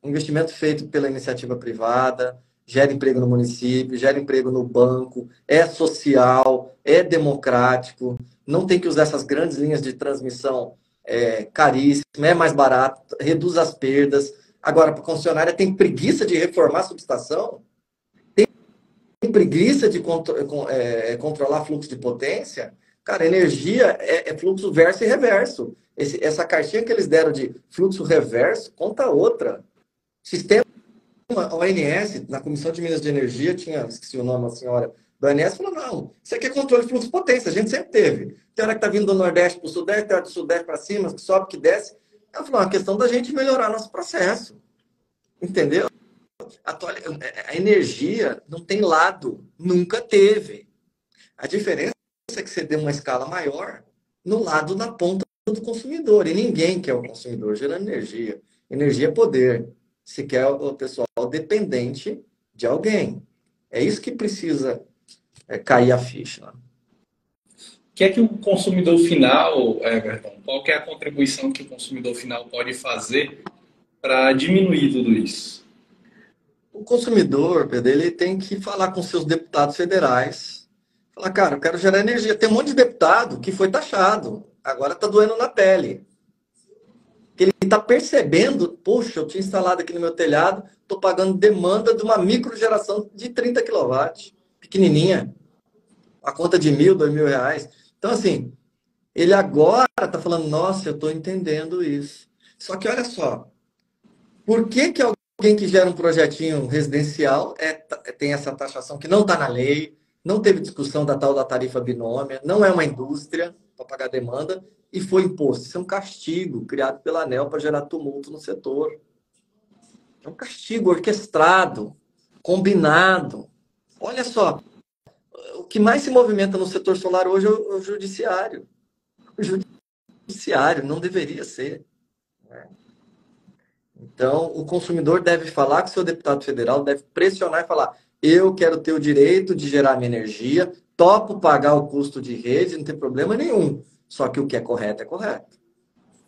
investimento feito pela iniciativa privada, gera emprego no município, gera emprego no banco, é social, é democrático, não tem que usar essas grandes linhas de transmissão caríssimas, é mais barato, reduz as perdas. Agora, para a concessionária, tem preguiça de reformar a subestação? Tem preguiça de controlar fluxo de potência? Cara, energia é fluxo verso e reverso. Essa cartinha que eles deram de fluxo reverso, conta outra. Sistema ONS, na Comissão de Minas de Energia, esqueci o nome da senhora do ONS, falou: não, isso aqui é controle de fluxo de potência, a gente sempre teve. Tem hora que está vindo do Nordeste para o Sudeste, tem hora do Sudeste para cima, que sobe, que desce. Ela falou: uma questão da gente melhorar nosso processo. Entendeu? A energia não tem lado, nunca teve. A diferença é que você dê uma escala maior no lado na ponta do consumidor. E ninguém quer o consumidor gerando energia. Energia é poder. Se quer o pessoal dependente de alguém. É isso que precisa cair a ficha. O que é que o consumidor final, Everton, qual que é a contribuição que o consumidor final pode fazer para diminuir tudo isso? O consumidor, Pedro, ele tem que falar com seus deputados federais. Falar: cara, eu quero gerar energia. Tem um monte de deputado que foi taxado. Agora está doendo na pele. Ele está percebendo: poxa, eu tinha instalado aqui no meu telhado, estou pagando demanda de uma microgeração de 30 kW, pequenininha, a conta de R$1.000, R$2.000. Então, assim, ele agora está falando: nossa, eu estou entendendo isso. Só que olha só, por que alguém que gera um projetinho residencial tem essa taxação que não está na lei, não teve discussão da tal da tarifa binômia, não é uma indústria para pagar demanda, e foi imposto? Isso é um castigo criado pela ANEEL para gerar tumulto no setor. É um castigo orquestrado, combinado. Olha só, o que mais se movimenta no setor solar hoje é o judiciário. O judiciário não deveria ser. Então, o consumidor deve falar com o seu deputado federal, deve pressionar e falar: eu quero ter o direito de gerar minha energia, topo pagar o custo de rede, não tem problema nenhum. Só que o que é correto é correto.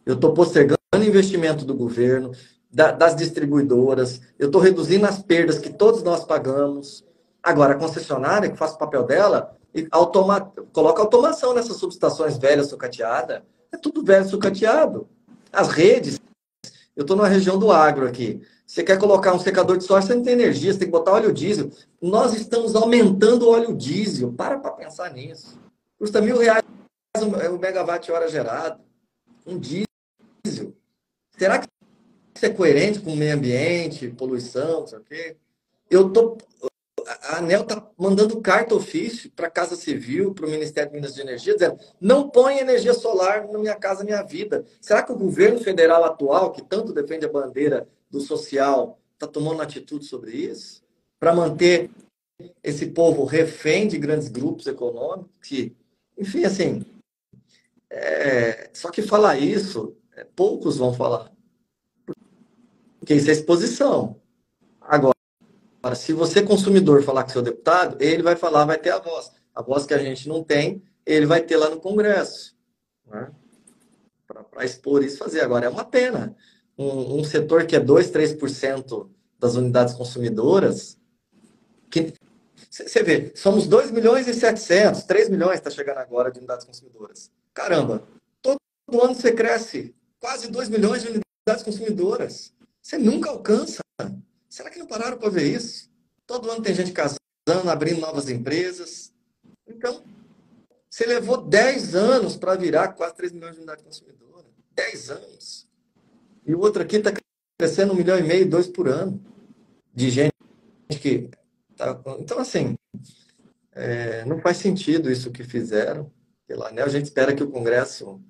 Eu estou postergando o investimento do governo, das distribuidoras, eu estou reduzindo as perdas que todos nós pagamos. Agora, a concessionária, que faz o papel dela, coloca automação nessas subestações velhas sucateadas. É tudo velho sucateado. As redes, eu estou numa região do agro aqui. Você quer colocar um secador de soja, você não tem energia, você tem que botar óleo diesel. Nós estamos aumentando o óleo diesel. Para pensar nisso. Custa R$1.000 o megawatt-hora gerado. Um diesel. Será que ser coerente com o meio ambiente, poluição, não sei o quê. Eu tô, a ANEEL está mandando carta ofício para a Casa Civil, para o Ministério de Minas e Energia, dizendo: não põe energia solar na minha casa, minha vida. Será que o governo federal atual, que tanto defende a bandeira do social, está tomando atitude sobre isso? Para manter esse povo refém de grandes grupos econômicos? Que, enfim, assim, só que falar isso, poucos vão falar, porque isso é exposição. Agora, se você, consumidor, falar com seu deputado, ele vai falar, vai ter a voz. A voz que a gente não tem, ele vai ter lá no Congresso, né? Para expor isso, fazer. Agora, é uma pena. Um setor que é 2, 3% das unidades consumidoras, que você vê, somos 2 milhões e 700, 3 milhões está chegando agora de unidades consumidoras. Caramba, todo ano você cresce quase 2 milhões de unidades consumidoras. Você nunca alcança. Será que não pararam para ver isso? Todo ano tem gente casando, abrindo novas empresas. Então, você levou 10 anos para virar quase 3 milhões de unidades consumidoras. 10 anos. E o outro aqui está crescendo 1,5 milhão, 2 por ano. De gente que... Então, assim, não faz sentido isso que fizeram pela ANEEL. A gente espera que o Congresso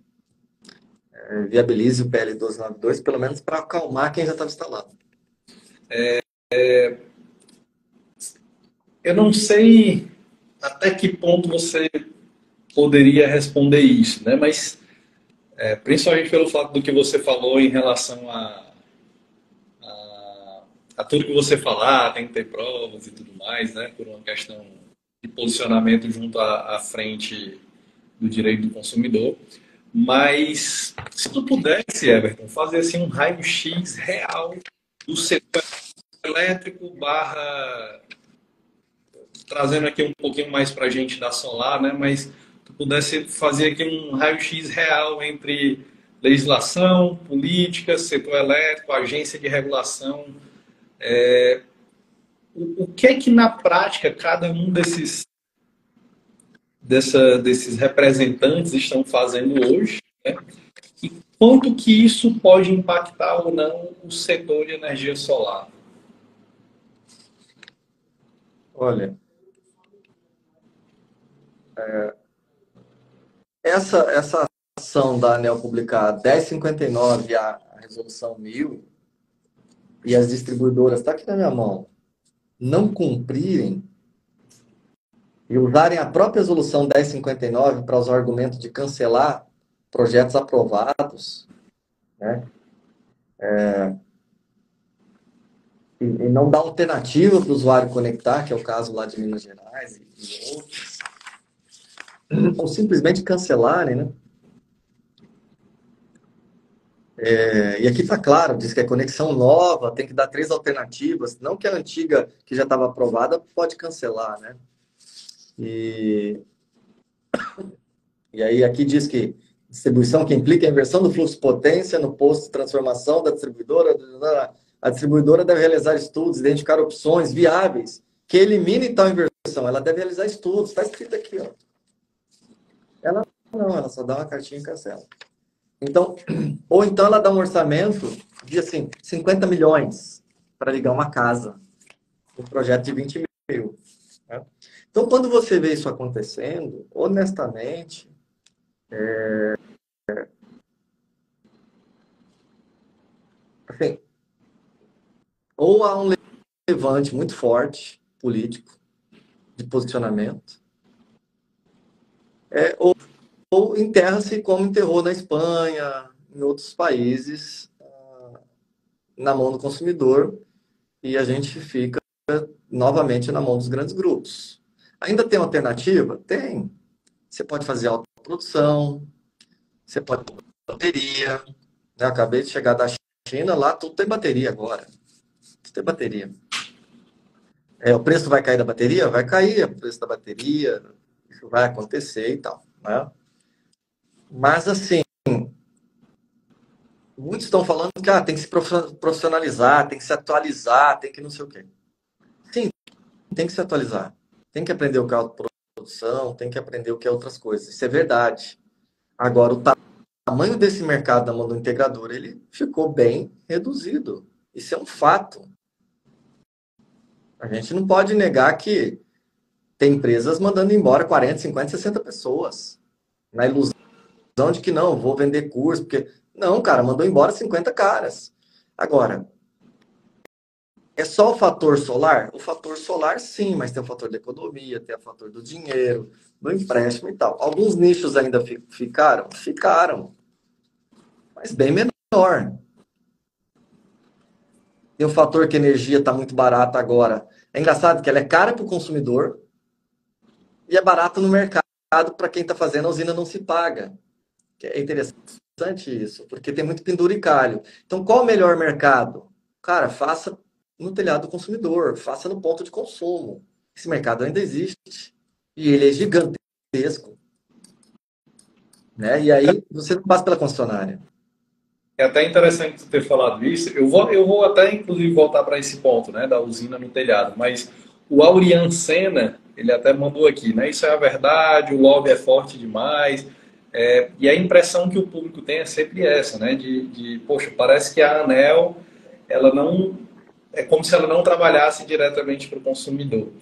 viabilize o PL 1292, pelo menos para acalmar quem já estava instalado. Eu não sei até que ponto você poderia responder isso, né? Mas principalmente pelo fato do que você falou em relação a tudo que você falar, tem que ter provas e tudo mais, né? Por uma questão de posicionamento junto à frente do direito do consumidor. Mas se tu pudesse, Everton, fazer assim um raio-x real do setor elétrico barra, trazendo aqui um pouquinho mais para a gente da solar, né? Mas tu pudesse fazer aqui um raio-x real entre legislação, política, setor elétrico, agência de regulação. O que é que na prática cada um desses representantes estão fazendo hoje, né? E quanto que isso pode impactar ou não o setor de energia solar? Olha, essa ação da ANEEL publicar 1059, a resolução 1000, e as distribuidoras, está aqui na minha mão, não cumprirem e usarem a própria resolução 1059 para usar o argumento de cancelar projetos aprovados, né? E não dar alternativa para o usuário conectar, que é o caso lá de Minas Gerais e outros, ou simplesmente cancelarem, né? E aqui está claro, diz que é conexão nova, tem que dar 3 alternativas, não que a antiga, que já estava aprovada, pode cancelar, né? E aí aqui diz que distribuição que implica a inversão do fluxo de potência no posto de transformação da distribuidora, a distribuidora deve realizar estudos, identificar opções viáveis que eliminem tal inversão. Ela deve realizar estudos, está escrito aqui, ó. Ela não, ela só dá uma cartinha e cancela. Então, ou então ela dá um orçamento de, assim, 50 milhões para ligar uma casa, um projeto de 20 mil. Né? Então, quando você vê isso acontecendo, honestamente, assim, ou há um levante muito forte, político, de posicionamento, ou enterra-se como enterrou na Espanha, em outros países, na mão do consumidor, e a gente fica novamente na mão dos grandes grupos. Ainda tem alternativa? Tem. Você pode fazer autoprodução, você pode ter bateria. Né? Eu acabei de chegar da China, lá tudo tem bateria agora. Tudo tem bateria. O preço vai cair da bateria? Vai cair o preço da bateria, isso vai acontecer e tal. Né? Mas, assim, muitos estão falando que tem que se profissionalizar, tem que se atualizar, tem que não sei o quê. Sim, tem que se atualizar. Tem que aprender o que é autoprodução, tem que aprender o que é outras coisas. Isso é verdade. Agora, o tamanho desse mercado da monointegradora, ele ficou bem reduzido. Isso é um fato. A gente não pode negar que tem empresas mandando embora 40, 50, 60 pessoas. Na ilusão de que não, vou vender curso, porque... Não, cara, mandou embora 50 caras. Agora, é só o fator solar? O fator solar, sim, mas tem o fator da economia, tem o fator do dinheiro, do empréstimo e tal. Alguns nichos ainda ficaram? Ficaram. Mas bem menor. Tem o fator que a energia está muito barata agora. É engraçado que ela é cara para o consumidor e é barata no mercado para quem está fazendo, a usina não se paga. É interessante isso, porque tem muito penduricalho. Então, qual o melhor mercado? Cara, faça no telhado do consumidor, faça no ponto de consumo. Esse mercado ainda existe e ele é gigantesco. Né? E aí, você não passa pela concessionária. É até interessante ter falado isso. Eu vou até, inclusive, voltar para esse ponto, né, da usina no telhado. Mas o Aurian Senna, ele até mandou aqui, né? Isso é a verdade, o lobby é forte demais. E a impressão que o público tem é sempre essa, né? Poxa, parece que a ANEEL, ela não... É como se ela não trabalhasse diretamente para o consumidor.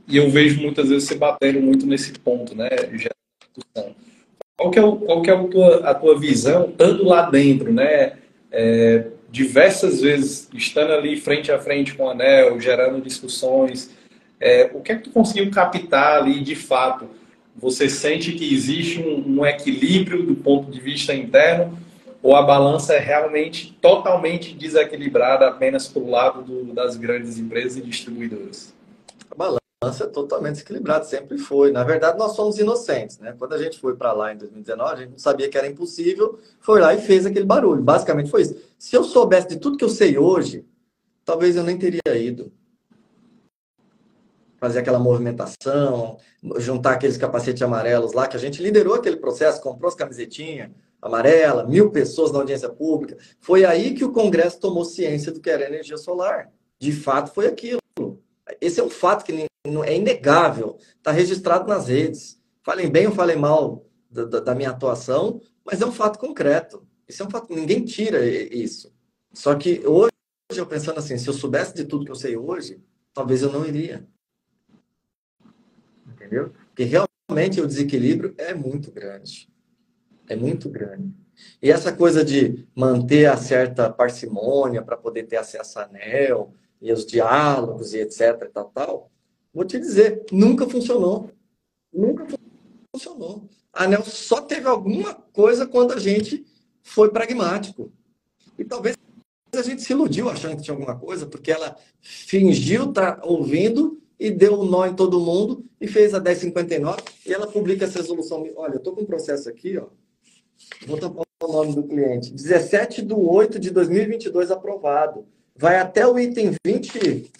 E eu vejo muitas vezes você batendo muito nesse ponto, né? Qual que é a tua visão, estando lá dentro, né? Diversas vezes, estando ali frente a frente com a ANEEL, gerando discussões, o que é que tu conseguiu captar ali de fato? Você sente que existe um equilíbrio do ponto de vista interno ou a balança é realmente totalmente desequilibrada apenas para o lado das grandes empresas e distribuidoras? A balança é totalmente desequilibrada, sempre foi. Na verdade, nós somos inocentes, né? Quando a gente foi para lá em 2019, a gente não sabia que era impossível, foi lá e fez aquele barulho. Basicamente foi isso. Se eu soubesse de tudo que eu sei hoje, talvez eu nem teria ido. Fazer aquela movimentação, juntar aqueles capacetes amarelos lá, que a gente liderou aquele processo, comprou as camisetinhas amarelas, 1.000 pessoas na audiência pública. Foi aí que o Congresso tomou ciência do que era energia solar. De fato, foi aquilo. Esse é um fato que é inegável, está registrado nas redes. Falem bem ou falem mal da minha atuação, mas é um fato concreto. Isso é um fato, ninguém tira isso. Só que hoje, eu pensando assim, se eu soubesse de tudo que eu sei hoje, talvez eu não iria. Entendeu? Porque realmente o desequilíbrio é muito grande. É muito grande. E essa coisa de manter a certa parcimônia para poder ter acesso à ANEEL, e os diálogos e etc, tal, vou te dizer, nunca funcionou. Nunca funcionou. A ANEEL só teve alguma coisa quando a gente foi pragmático. E talvez a gente se iludiu achando que tinha alguma coisa, porque ela fingiu estar ouvindo e deu um nó em todo mundo e fez a 1059 e ela publica essa resolução. Olha, eu estou com um processo aqui, ó. Vou tampar o nome do cliente. 17/8/2022 aprovado. Vai até o item 20,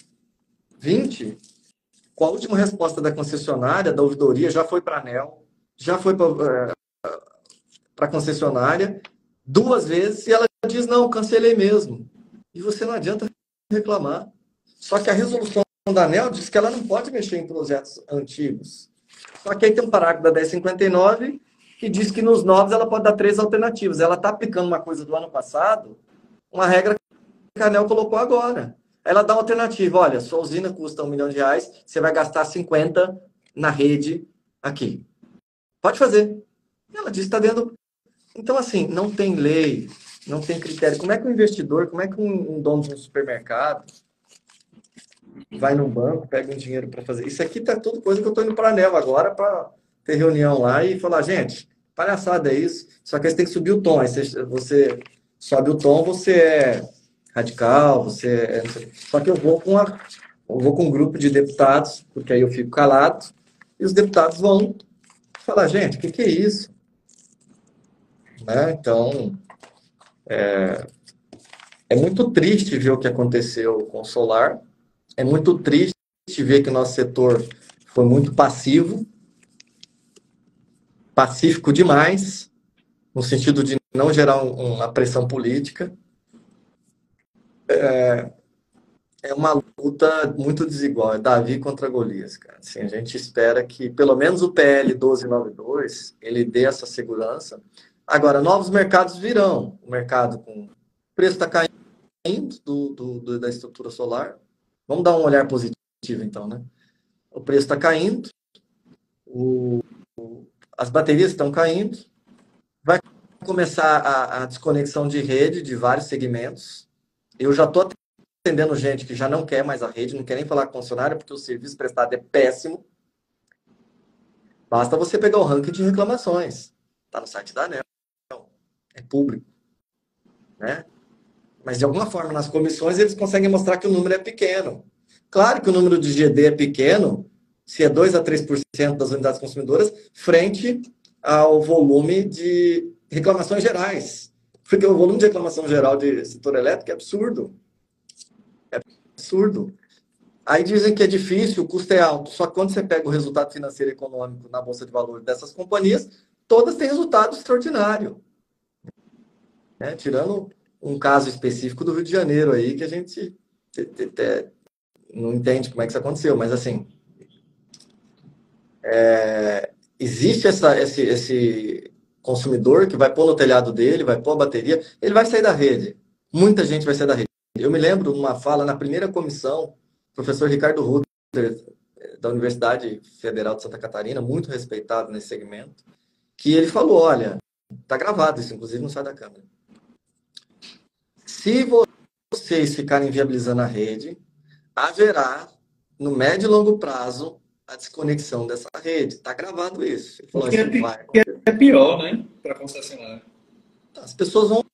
com a última resposta da concessionária, da ouvidoria, já foi para a ANEEL, já foi para a concessionária 2 vezes, e ela diz, não, cancelei mesmo. E você não adianta reclamar. Só que a resolução da ANEEL diz que ela não pode mexer em projetos antigos. Só que aí tem um parágrafo da 1059 que diz que nos novos ela pode dar 3 alternativas. Ela está aplicando uma coisa do ano passado, uma regra que a ANEEL colocou agora. Ela dá uma alternativa. Olha, sua usina custa R$1 milhão, você vai gastar 50 na rede aqui. Pode fazer. E ela diz que está dentro... Então, assim, não tem lei, não tem critério. Como é que um investidor, como é que um dono de um supermercado vai no banco, pega um dinheiro para fazer? Isso aqui tá tudo coisa que eu estou indo para a ANEEL agora para ter reunião lá e falar, gente, palhaçada é isso. Só que aí você tem que subir o tom. Aí você sobe o tom, você é radical, Só que eu vou com um grupo de deputados, porque aí eu fico calado, e os deputados vão falar, gente, o que é isso? Né? Então, é muito triste ver o que aconteceu com o solar, é muito triste ver que o nosso setor foi muito pacífico demais, no sentido de não gerar uma pressão política. É uma luta muito desigual, é Davi contra Golias, cara. Assim, a gente espera que pelo menos o PL 1292 ele dê essa segurança. Agora, novos mercados virão. O mercado com o preço está caindo da estrutura solar. Vamos dar um olhar positivo, então, né? O preço está caindo, as baterias estão caindo, vai começar a desconexão de rede de vários segmentos. Eu já estou atendendo gente que já não quer mais a rede, não quer nem falar com funcionário, porque o serviço prestado é péssimo. Basta você pegar o ranking de reclamações. Está no site da ANEEL. É público. Né? Mas, de alguma forma, nas comissões, eles conseguem mostrar que o número é pequeno. Claro que o número de GD é pequeno, se é 2 a 3% das unidades consumidoras, frente ao volume de reclamações gerais. Porque o volume de reclamação geral de setor elétrico é absurdo. É absurdo. Aí dizem que é difícil, o custo é alto. Só que quando você pega o resultado financeiro e econômico na Bolsa de Valores dessas companhias, todas têm resultado extraordinário. Né? Tirando um caso específico do Rio de Janeiro aí, que a gente não entende como é que isso aconteceu, mas assim, existe esse consumidor que vai pôr no telhado dele, vai pôr a bateria, ele vai sair da rede. Muita gente vai sair da rede. Eu me lembro de uma fala na primeira comissão, o professor Ricardo Rutter, da Universidade Federal de Santa Catarina, muito respeitado nesse segmento, que ele falou, olha, está gravado isso, inclusive não sai da câmera. Se vocês ficarem viabilizando a rede, haverá, no médio e longo prazo, a desconexão dessa rede. Está gravado isso. Ele falou, é pior, né? Para concessionário. As pessoas vão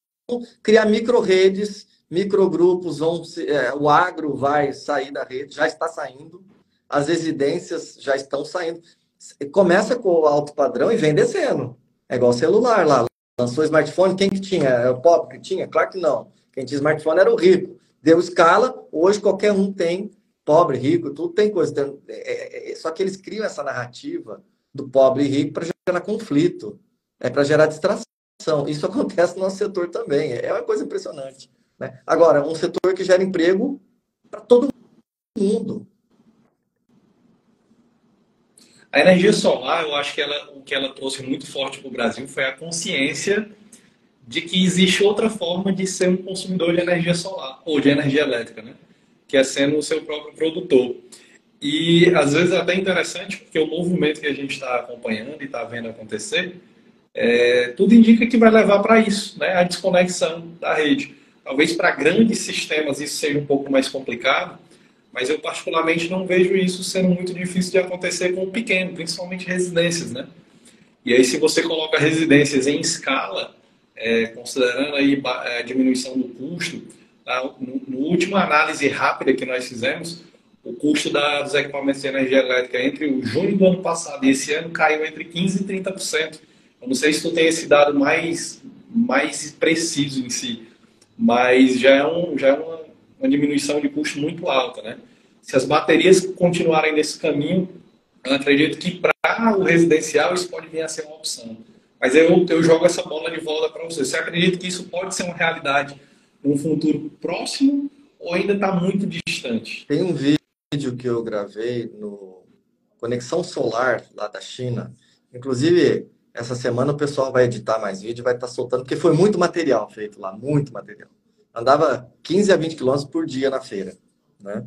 criar micro-redes, microgrupos, o agro vai sair da rede, já está saindo, as residências já estão saindo. Começa com o alto padrão e vem descendo. É igual celular lá. Lançou smartphone, quem que tinha? Era o pobre que tinha? Claro que não. Quem tinha smartphone era o rico. Deu escala, hoje qualquer um tem, pobre, rico, tudo tem coisa. Só que eles criam essa narrativa do pobre e rico para gerar conflito, para gerar distração. Isso acontece no nosso setor também. É uma coisa impressionante. Né? Agora, um setor que gera emprego para todo mundo. A energia solar, eu acho que o que ela trouxe muito forte para o Brasil foi a consciência de que existe outra forma de ser um consumidor de energia solar, ou de energia elétrica, né? Que é sendo o seu próprio produtor. E, às vezes, é até interessante, porque o movimento que a gente está acompanhando e está vendo acontecer, tudo indica que vai levar para isso, né? A desconexão da rede. Talvez para grandes sistemas isso seja um pouco mais complicado, mas eu particularmente não vejo isso sendo muito difícil de acontecer com o pequeno, principalmente residências, né? E aí se você coloca residências em escala, considerando aí a diminuição do custo, tá? No última análise rápida que nós fizemos, o custo dos equipamentos de energia elétrica entre o junho do ano passado e esse ano caiu entre 15% e 30%. Eu não sei se tu tem esse dado mais preciso em si, mas já é uma diminuição de custo muito alta, né? Se as baterias continuarem nesse caminho, eu acredito que para o residencial isso pode vir a ser uma opção. Mas eu jogo essa bola de volta para você. Você acredita que isso pode ser uma realidade num futuro próximo ou ainda está muito distante? Tem um vídeo que eu gravei no Conexão Solar, lá da China. Inclusive, essa semana o pessoal vai editar mais vídeo, vai estar soltando, porque foi muito material feito lá, muito material. Andava 15 a 20 quilômetros por dia na feira, né?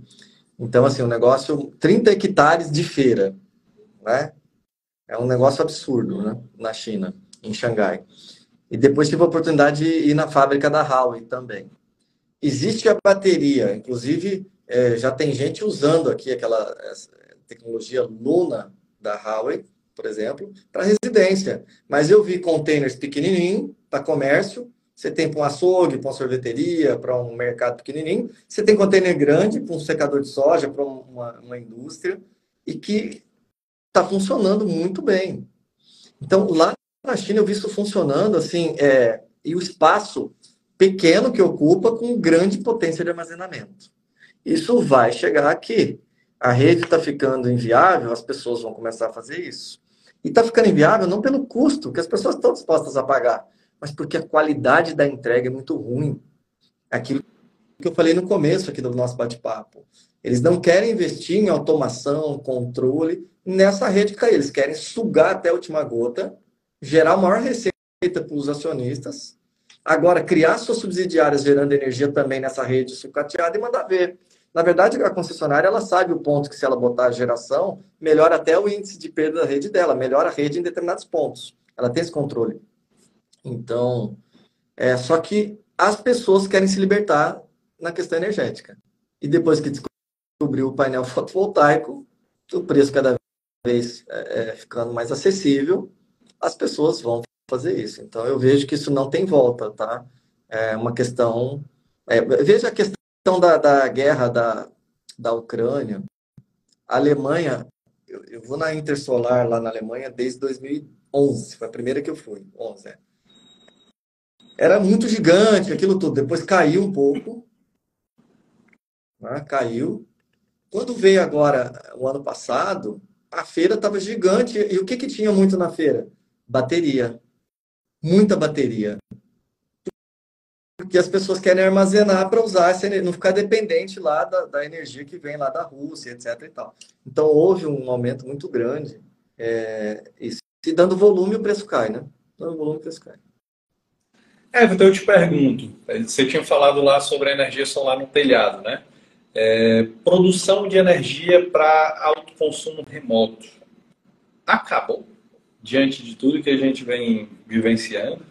Então, assim, um negócio, 30 hectares de feira, né? É um negócio absurdo, né? Na China, em Xangai. E depois tive a oportunidade de ir na fábrica da Huawei também. Existe a bateria, inclusive já tem gente usando aqui essa tecnologia Luna da Huawei, por exemplo, para residência. Mas eu vi containers pequenininhos para comércio. Você tem para um açougue, para uma sorveteria, para um mercado pequenininho. Você tem container grande para um secador de soja, para uma indústria. E que está funcionando muito bem. Então, lá na China eu vi isso funcionando, assim, e o espaço pequeno que ocupa com grande potência de armazenamento. Isso vai chegar aqui. A rede está ficando inviável, as pessoas vão começar a fazer isso. E está ficando inviável não pelo custo, que as pessoas estão dispostas a pagar, mas porque a qualidade da entrega é muito ruim. Aquilo que eu falei no começo aqui do nosso bate-papo. Eles não querem investir em automação, controle nessa rede cair. Eles querem sugar até a última gota, gerar maior receita para os acionistas. Agora, criar suas subsidiárias gerando energia também nessa rede sucateada e mandar ver. Na verdade, a concessionária ela sabe o ponto que, se ela botar a geração, melhora até o índice de perda da rede dela, melhora a rede em determinados pontos. Ela tem esse controle. Então, só que as pessoas querem se libertar na questão energética. E depois que descobriu o painel fotovoltaico, o preço cada vez ficando mais acessível, as pessoas vão fazer isso. Então, eu vejo que isso não tem volta, tá? É uma questão... veja a questão da guerra da Ucrânia. A Alemanha, eu vou na Intersolar lá na Alemanha desde 2011, foi a primeira que eu fui, 11, Era muito gigante, aquilo tudo. Depois caiu um pouco, né? Caiu. Quando veio agora, o ano passado, a feira estava gigante. E o que tinha muito na feira? Bateria. Muita bateria. Porque as pessoas querem armazenar para usar essa energia, não ficar dependente lá da energia que vem lá da Rússia, etc. e tal. Então, houve um aumento muito grande. E se dando volume, o preço cai, né? Dando volume, o preço cai. Então eu te pergunto, você tinha falado lá sobre a energia solar no telhado, né? Produção de energia para autoconsumo remoto. Acabou diante de tudo que a gente vem vivenciando?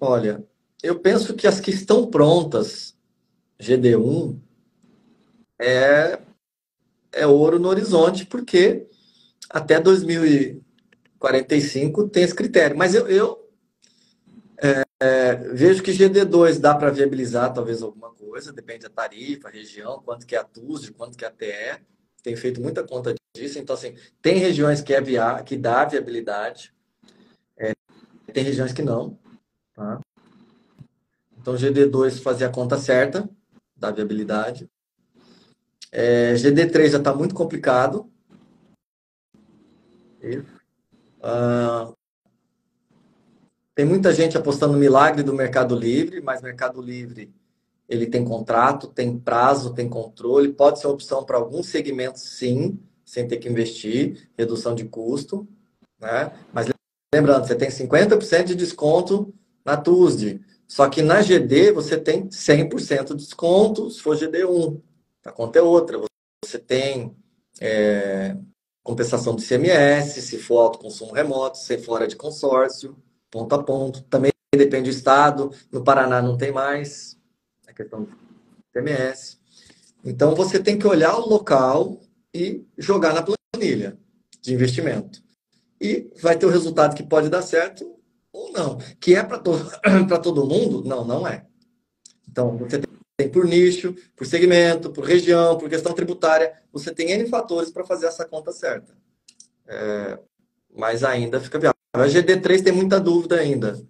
Olha, eu penso que as que estão prontas, GD1, é ouro no horizonte, porque até 2045 tem esse critério. Mas eu vejo que GD2 dá para viabilizar talvez alguma coisa, depende da tarifa, região, quanto que é a TUSD, quanto que é a TE. Tenho feito muita conta disso. Então, assim, tem regiões que dá viabilidade, tem regiões que não. Tá? Então, GD2 fazer a conta certa, dá viabilidade. GD3 já está muito complicado. Tem muita gente apostando no milagre do Mercado Livre, mas Mercado Livre ele tem contrato, tem prazo, tem controle, pode ser uma opção para alguns segmentos, sim, sem ter que investir, redução de custo, né? Mas lembrando, você tem 50% de desconto na TUSD, só que na GD você tem 100% de desconto se for GD1. A conta é outra. Você tem compensação do ICMS, se for autoconsumo remoto, se for fora de consórcio, ponto a ponto. Também depende do estado. No Paraná não tem mais a questão do ICMS. Então, você tem que olhar o local e jogar na planilha de investimento. E vai ter o resultado que pode dar certo ou não. Que é para todo mundo? Não, não é. Então, você tem por nicho, por segmento, por região, por questão tributária. Você tem N fatores para fazer essa conta certa. Mas ainda fica viável. A GD3 tem muita dúvida ainda.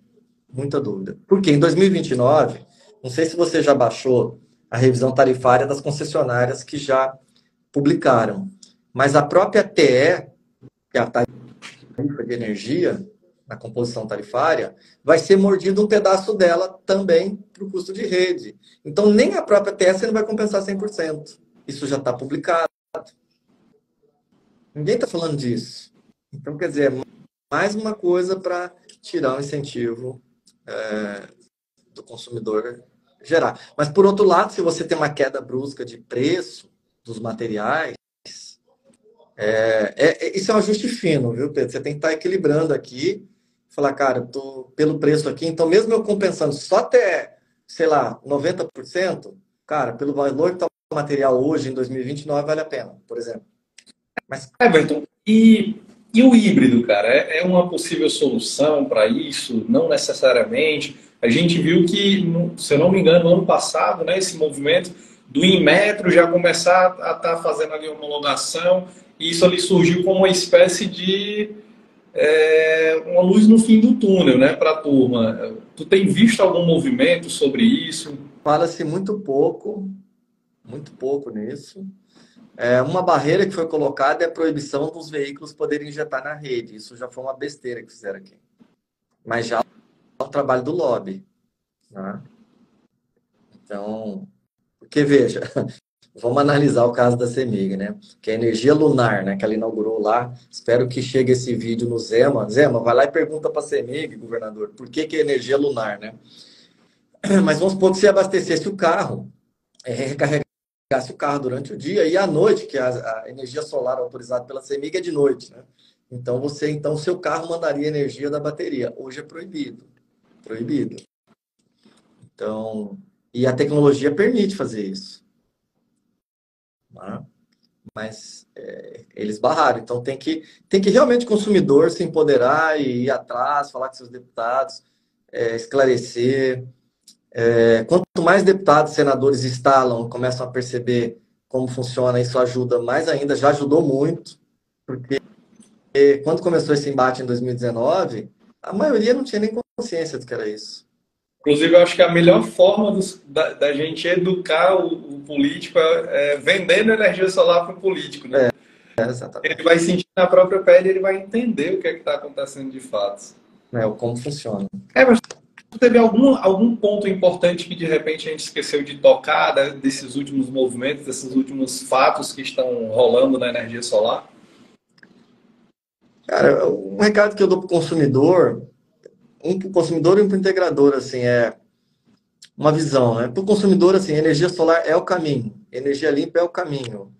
Muita dúvida. Porque em 2029, não sei se você já baixou a revisão tarifária das concessionárias que já publicaram. Mas a própria TE, que é a tarifa de energia, na composição tarifária, vai ser mordido um pedaço dela também para o custo de rede. Então, nem a própria TE não vai compensar 100%. Isso já está publicado. Ninguém está falando disso. Então, quer dizer, mais uma coisa para tirar o incentivo do consumidor gerar. Mas, por outro lado, se você tem uma queda brusca de preço dos materiais, isso é um ajuste fino, viu, Pedro? Você tem que estar equilibrando aqui, falar, cara, eu tô pelo preço aqui, então mesmo eu compensando só até, sei lá, 90%, cara, pelo valor que está o material hoje, em 2029, vale a pena, por exemplo. Mas, Everton, e o híbrido, cara, é uma possível solução para isso? Não necessariamente. A gente viu que, se eu não me engano, no ano passado, né, esse movimento do Inmetro já começar a estar fazendo ali uma homologação, e isso ali surgiu como uma espécie de uma luz no fim do túnel, né, para a turma. Tu tem visto algum movimento sobre isso? Fala-se muito pouco nisso. Uma barreira que foi colocada é a proibição dos veículos poderem injetar na rede. Isso já foi uma besteira que fizeram aqui. Mas já é o trabalho do lobby. Né? Então, porque veja, vamos analisar o caso da CEMIG, né? Que é a energia lunar, né? Que ela inaugurou lá. Espero que chegue esse vídeo no Zema. Zema, vai lá e pergunta para a CEMIG, governador, por que é energia lunar, né? Mas vamos supor que você abastecesse o carro, recarregasse o carro durante o dia e à noite, que a energia solar autorizada pela CEMIG é de noite, né? Então, o seu carro mandaria energia da bateria. Hoje é proibido. Proibido. Então, e a tecnologia permite fazer isso. Mas eles barraram. Então, tem que realmente o consumidor se empoderar e ir atrás, falar com seus deputados, esclarecer. Quanto mais deputados, senadores instalam, começam a perceber como funciona, isso ajuda mais ainda, já ajudou muito, porque quando começou esse embate em 2019, a maioria não tinha nem consciência do que era isso. Inclusive, eu acho que a melhor forma da gente educar o político é vendendo energia solar para o político, né? Exatamente. Ele vai sentir na própria pele, ele vai entender o que é que está acontecendo de fato. Como funciona. Mas teve algum ponto importante que de repente a gente esqueceu de tocar, né, desses últimos movimentos, desses últimos fatos que estão rolando na energia solar? Cara, um recado que eu dou para o consumidor, e para o integrador, assim, é uma visão, né? Para o consumidor, assim, energia solar é o caminho, energia limpa é o caminho.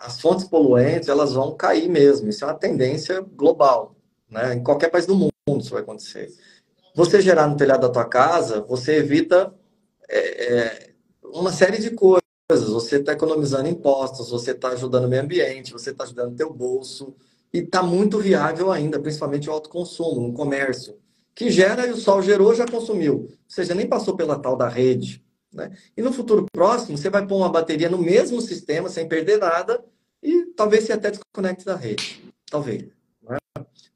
As fontes poluentes, elas vão cair mesmo, isso é uma tendência global, né? Em qualquer país do mundo isso vai acontecer. Você gerar no telhado da tua casa, você evita uma série de coisas. Você está economizando impostos, você está ajudando o meio ambiente, você está ajudando o teu bolso. E está muito viável ainda, principalmente o autoconsumo, no comércio. Que gera e o sol gerou, já consumiu. Ou seja, nem passou pela tal da rede. Né? E no futuro próximo, você vai pôr uma bateria no mesmo sistema, sem perder nada, e talvez você até desconecte da rede. Talvez. Né?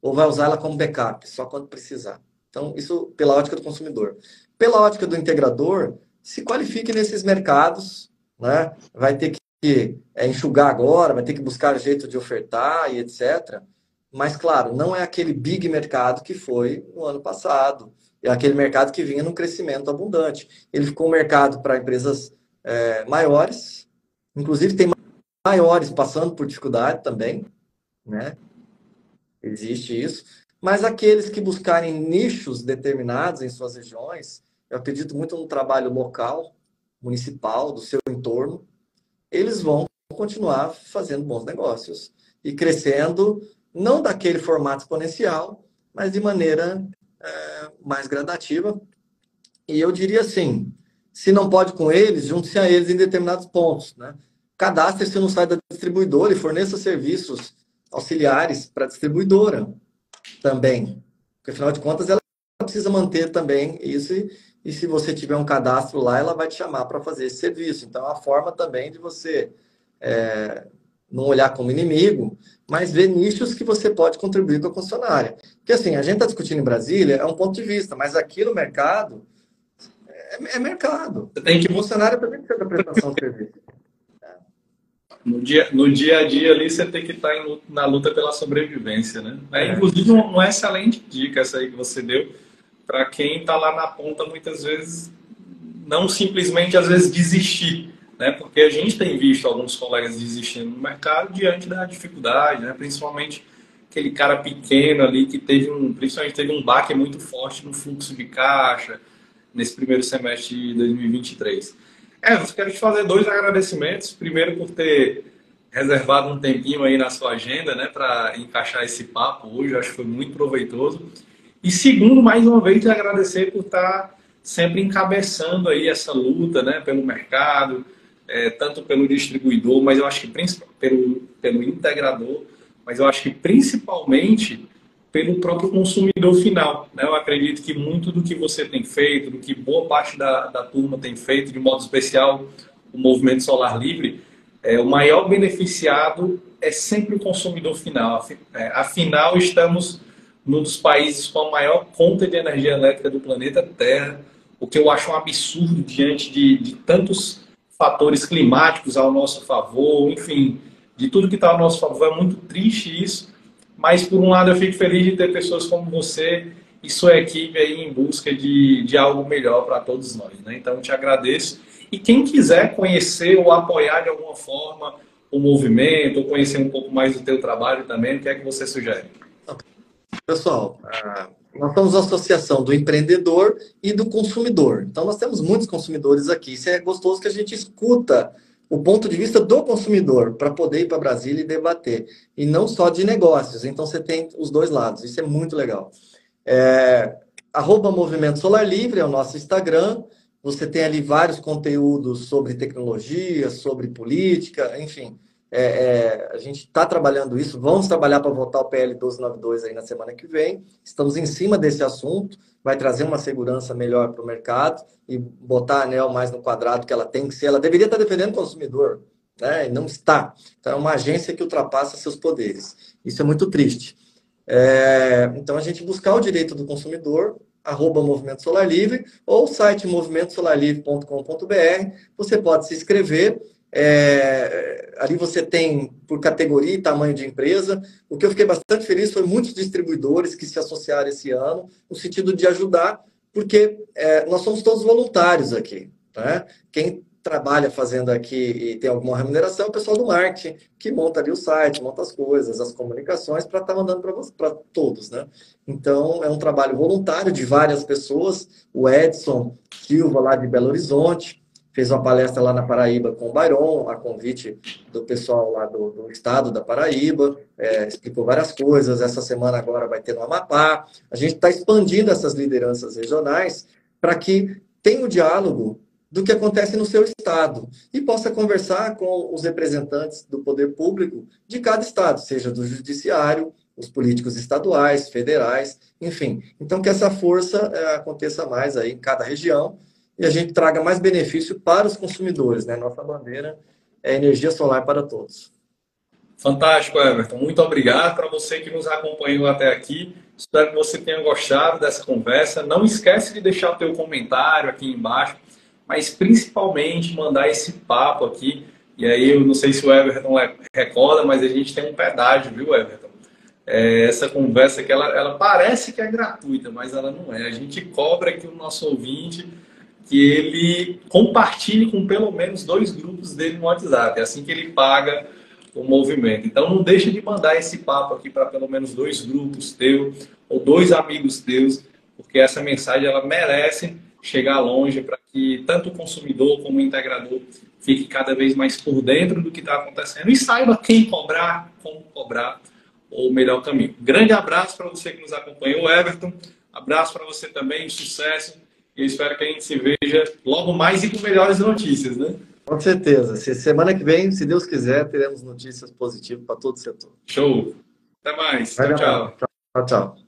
Ou vai usar ela como backup, só quando precisar. Então, isso pela ótica do consumidor. Pela ótica do integrador, se qualifique nesses mercados, né? Vai ter que enxugar agora, vai ter que buscar jeito de ofertar e etc. Mas, claro, não é aquele big mercado que foi no ano passado. É aquele mercado que vinha num crescimento abundante. Ele ficou um mercado para empresas maiores, inclusive tem maiores passando por dificuldade também, né? Existe isso. Mas aqueles que buscarem nichos determinados em suas regiões, eu acredito muito no trabalho local, municipal, do seu entorno, eles vão continuar fazendo bons negócios e crescendo, não daquele formato exponencial, mas de maneira mais gradativa. E eu diria assim, se não pode com eles, junte-se a eles em determinados pontos. Né? Cadastre-se no site da distribuidora e forneça serviços auxiliares para a distribuidora também. Porque, afinal de contas, ela precisa manter também isso. E se você tiver um cadastro lá, ela vai te chamar para fazer esse serviço. Então, é uma forma também de você não olhar como inimigo, mas ver nichos que você pode contribuir com a concessionária. Porque, assim, a gente está discutindo em Brasília, é um ponto de vista, mas aqui no mercado, é mercado. Você tem que... O concessionário também precisa da prestação de serviço. No dia a dia ali, você tem que estar na luta pela sobrevivência, né? Inclusive, uma excelente dica essa aí que você deu, para quem está lá na ponta, muitas vezes, não simplesmente, às vezes, desistir, né? Porque a gente tem visto alguns colegas desistindo no mercado diante da dificuldade, né? Principalmente aquele cara pequeno ali que principalmente teve um baque muito forte no fluxo de caixa nesse primeiro semestre de 2023. Eu quero te fazer 2 agradecimentos. Primeiro, por ter reservado um tempinho aí na sua agenda, né, para encaixar esse papo hoje. Eu acho que foi muito proveitoso. E segundo, mais uma vez, te agradecer por estar sempre encabeçando aí essa luta, né, pelo mercado, tanto pelo distribuidor, mas eu acho que pelo integrador, mas eu acho que principalmente pelo próprio consumidor final, né? Eu acredito que muito do que você tem feito, do que boa parte da turma tem feito, de modo especial o Movimento Solar Livre, o maior beneficiado é sempre o consumidor final. Afinal, estamos num dos países com a maior conta de energia elétrica do planeta Terra, o que eu acho um absurdo diante de tantos fatores climáticos ao nosso favor, enfim, de tudo que está ao nosso favor. É muito triste isso. Mas, por um lado, eu fico feliz de ter pessoas como você e sua equipe aí em busca de algo melhor para todos nós, né? Então, te agradeço. E quem quiser conhecer ou apoiar de alguma forma o movimento, ou conhecer um pouco mais do teu trabalho também, o que é que você sugere? Pessoal, nós somos a associação do empreendedor e do consumidor. Então, nós temos muitos consumidores aqui. Isso é gostoso que a gente escuta o ponto de vista do consumidor para poder ir para Brasília e debater. E não só de negócios. Então, você tem os dois lados. Isso é muito legal. @Movimento Solar Livre é o nosso Instagram. Você tem ali vários conteúdos sobre tecnologia, sobre política, enfim. A gente está trabalhando isso, vamos trabalhar para votar o PL 1292 aí na semana que vem. Estamos em cima desse assunto, vai trazer uma segurança melhor para o mercado e botar a ANEEL mais no quadrado que ela tem que ser. Ela deveria estar defendendo o consumidor, né? E não está. Então, é uma agência que ultrapassa seus poderes. Isso é muito triste. Então, a gente buscar o direito do consumidor, @Movimento Solar Livre, ou o site movimentosolarlivre.com.br. Você pode se inscrever. Ali você tem por categoria e tamanho de empresa. O que eu fiquei bastante feliz foi muitos distribuidores que se associaram esse ano, no sentido de ajudar, porque nós somos todos voluntários aqui, né? Quem trabalha fazendo aqui e tem alguma remuneração é o pessoal do marketing, que monta ali o site, monta as coisas, as comunicações, para estar mandando para todos, né? Então, é um trabalho voluntário de várias pessoas. O Edson Silva, lá de Belo Horizonte, fez uma palestra lá na Paraíba com o Byron, a convite do pessoal lá do estado da Paraíba, explicou várias coisas. Essa semana agora vai ter no Amapá. A gente está expandindo essas lideranças regionais para que tenha o diálogo do que acontece no seu estado e possa conversar com os representantes do poder público de cada estado, seja do judiciário, os políticos estaduais, federais, enfim. Então, que essa força aconteça mais aí em cada região e a gente traga mais benefício para os consumidores, né? Nossa bandeira é energia solar para todos. Fantástico, Everton. Muito obrigado para você que nos acompanhou até aqui. Espero que você tenha gostado dessa conversa. Não esquece de deixar o teu comentário aqui embaixo, mas principalmente mandar esse papo aqui. E aí, eu não sei se o Everton recorda, mas a gente tem um pedágio, viu, Everton? Essa conversa aqui, ela parece que é gratuita, mas ela não é. A gente cobra aqui o nosso ouvinte que ele compartilhe com pelo menos 2 grupos dele no WhatsApp. É assim que ele paga o movimento. Então, não deixa de mandar esse papo aqui para pelo menos 2 grupos teus ou 2 amigos teus, porque essa mensagem ela merece chegar longe para que tanto o consumidor como o integrador fique cada vez mais por dentro do que está acontecendo e saiba quem cobrar, como cobrar o melhor caminho. Grande abraço para você que nos acompanhou, Everton. Abraço para você também, sucesso. E eu espero que a gente se veja logo mais e com melhores notícias, né? Com certeza. Semana que vem, se Deus quiser, teremos notícias positivas para todo o setor. Show. Até mais. Tchau, tchau. Tchau, tchau.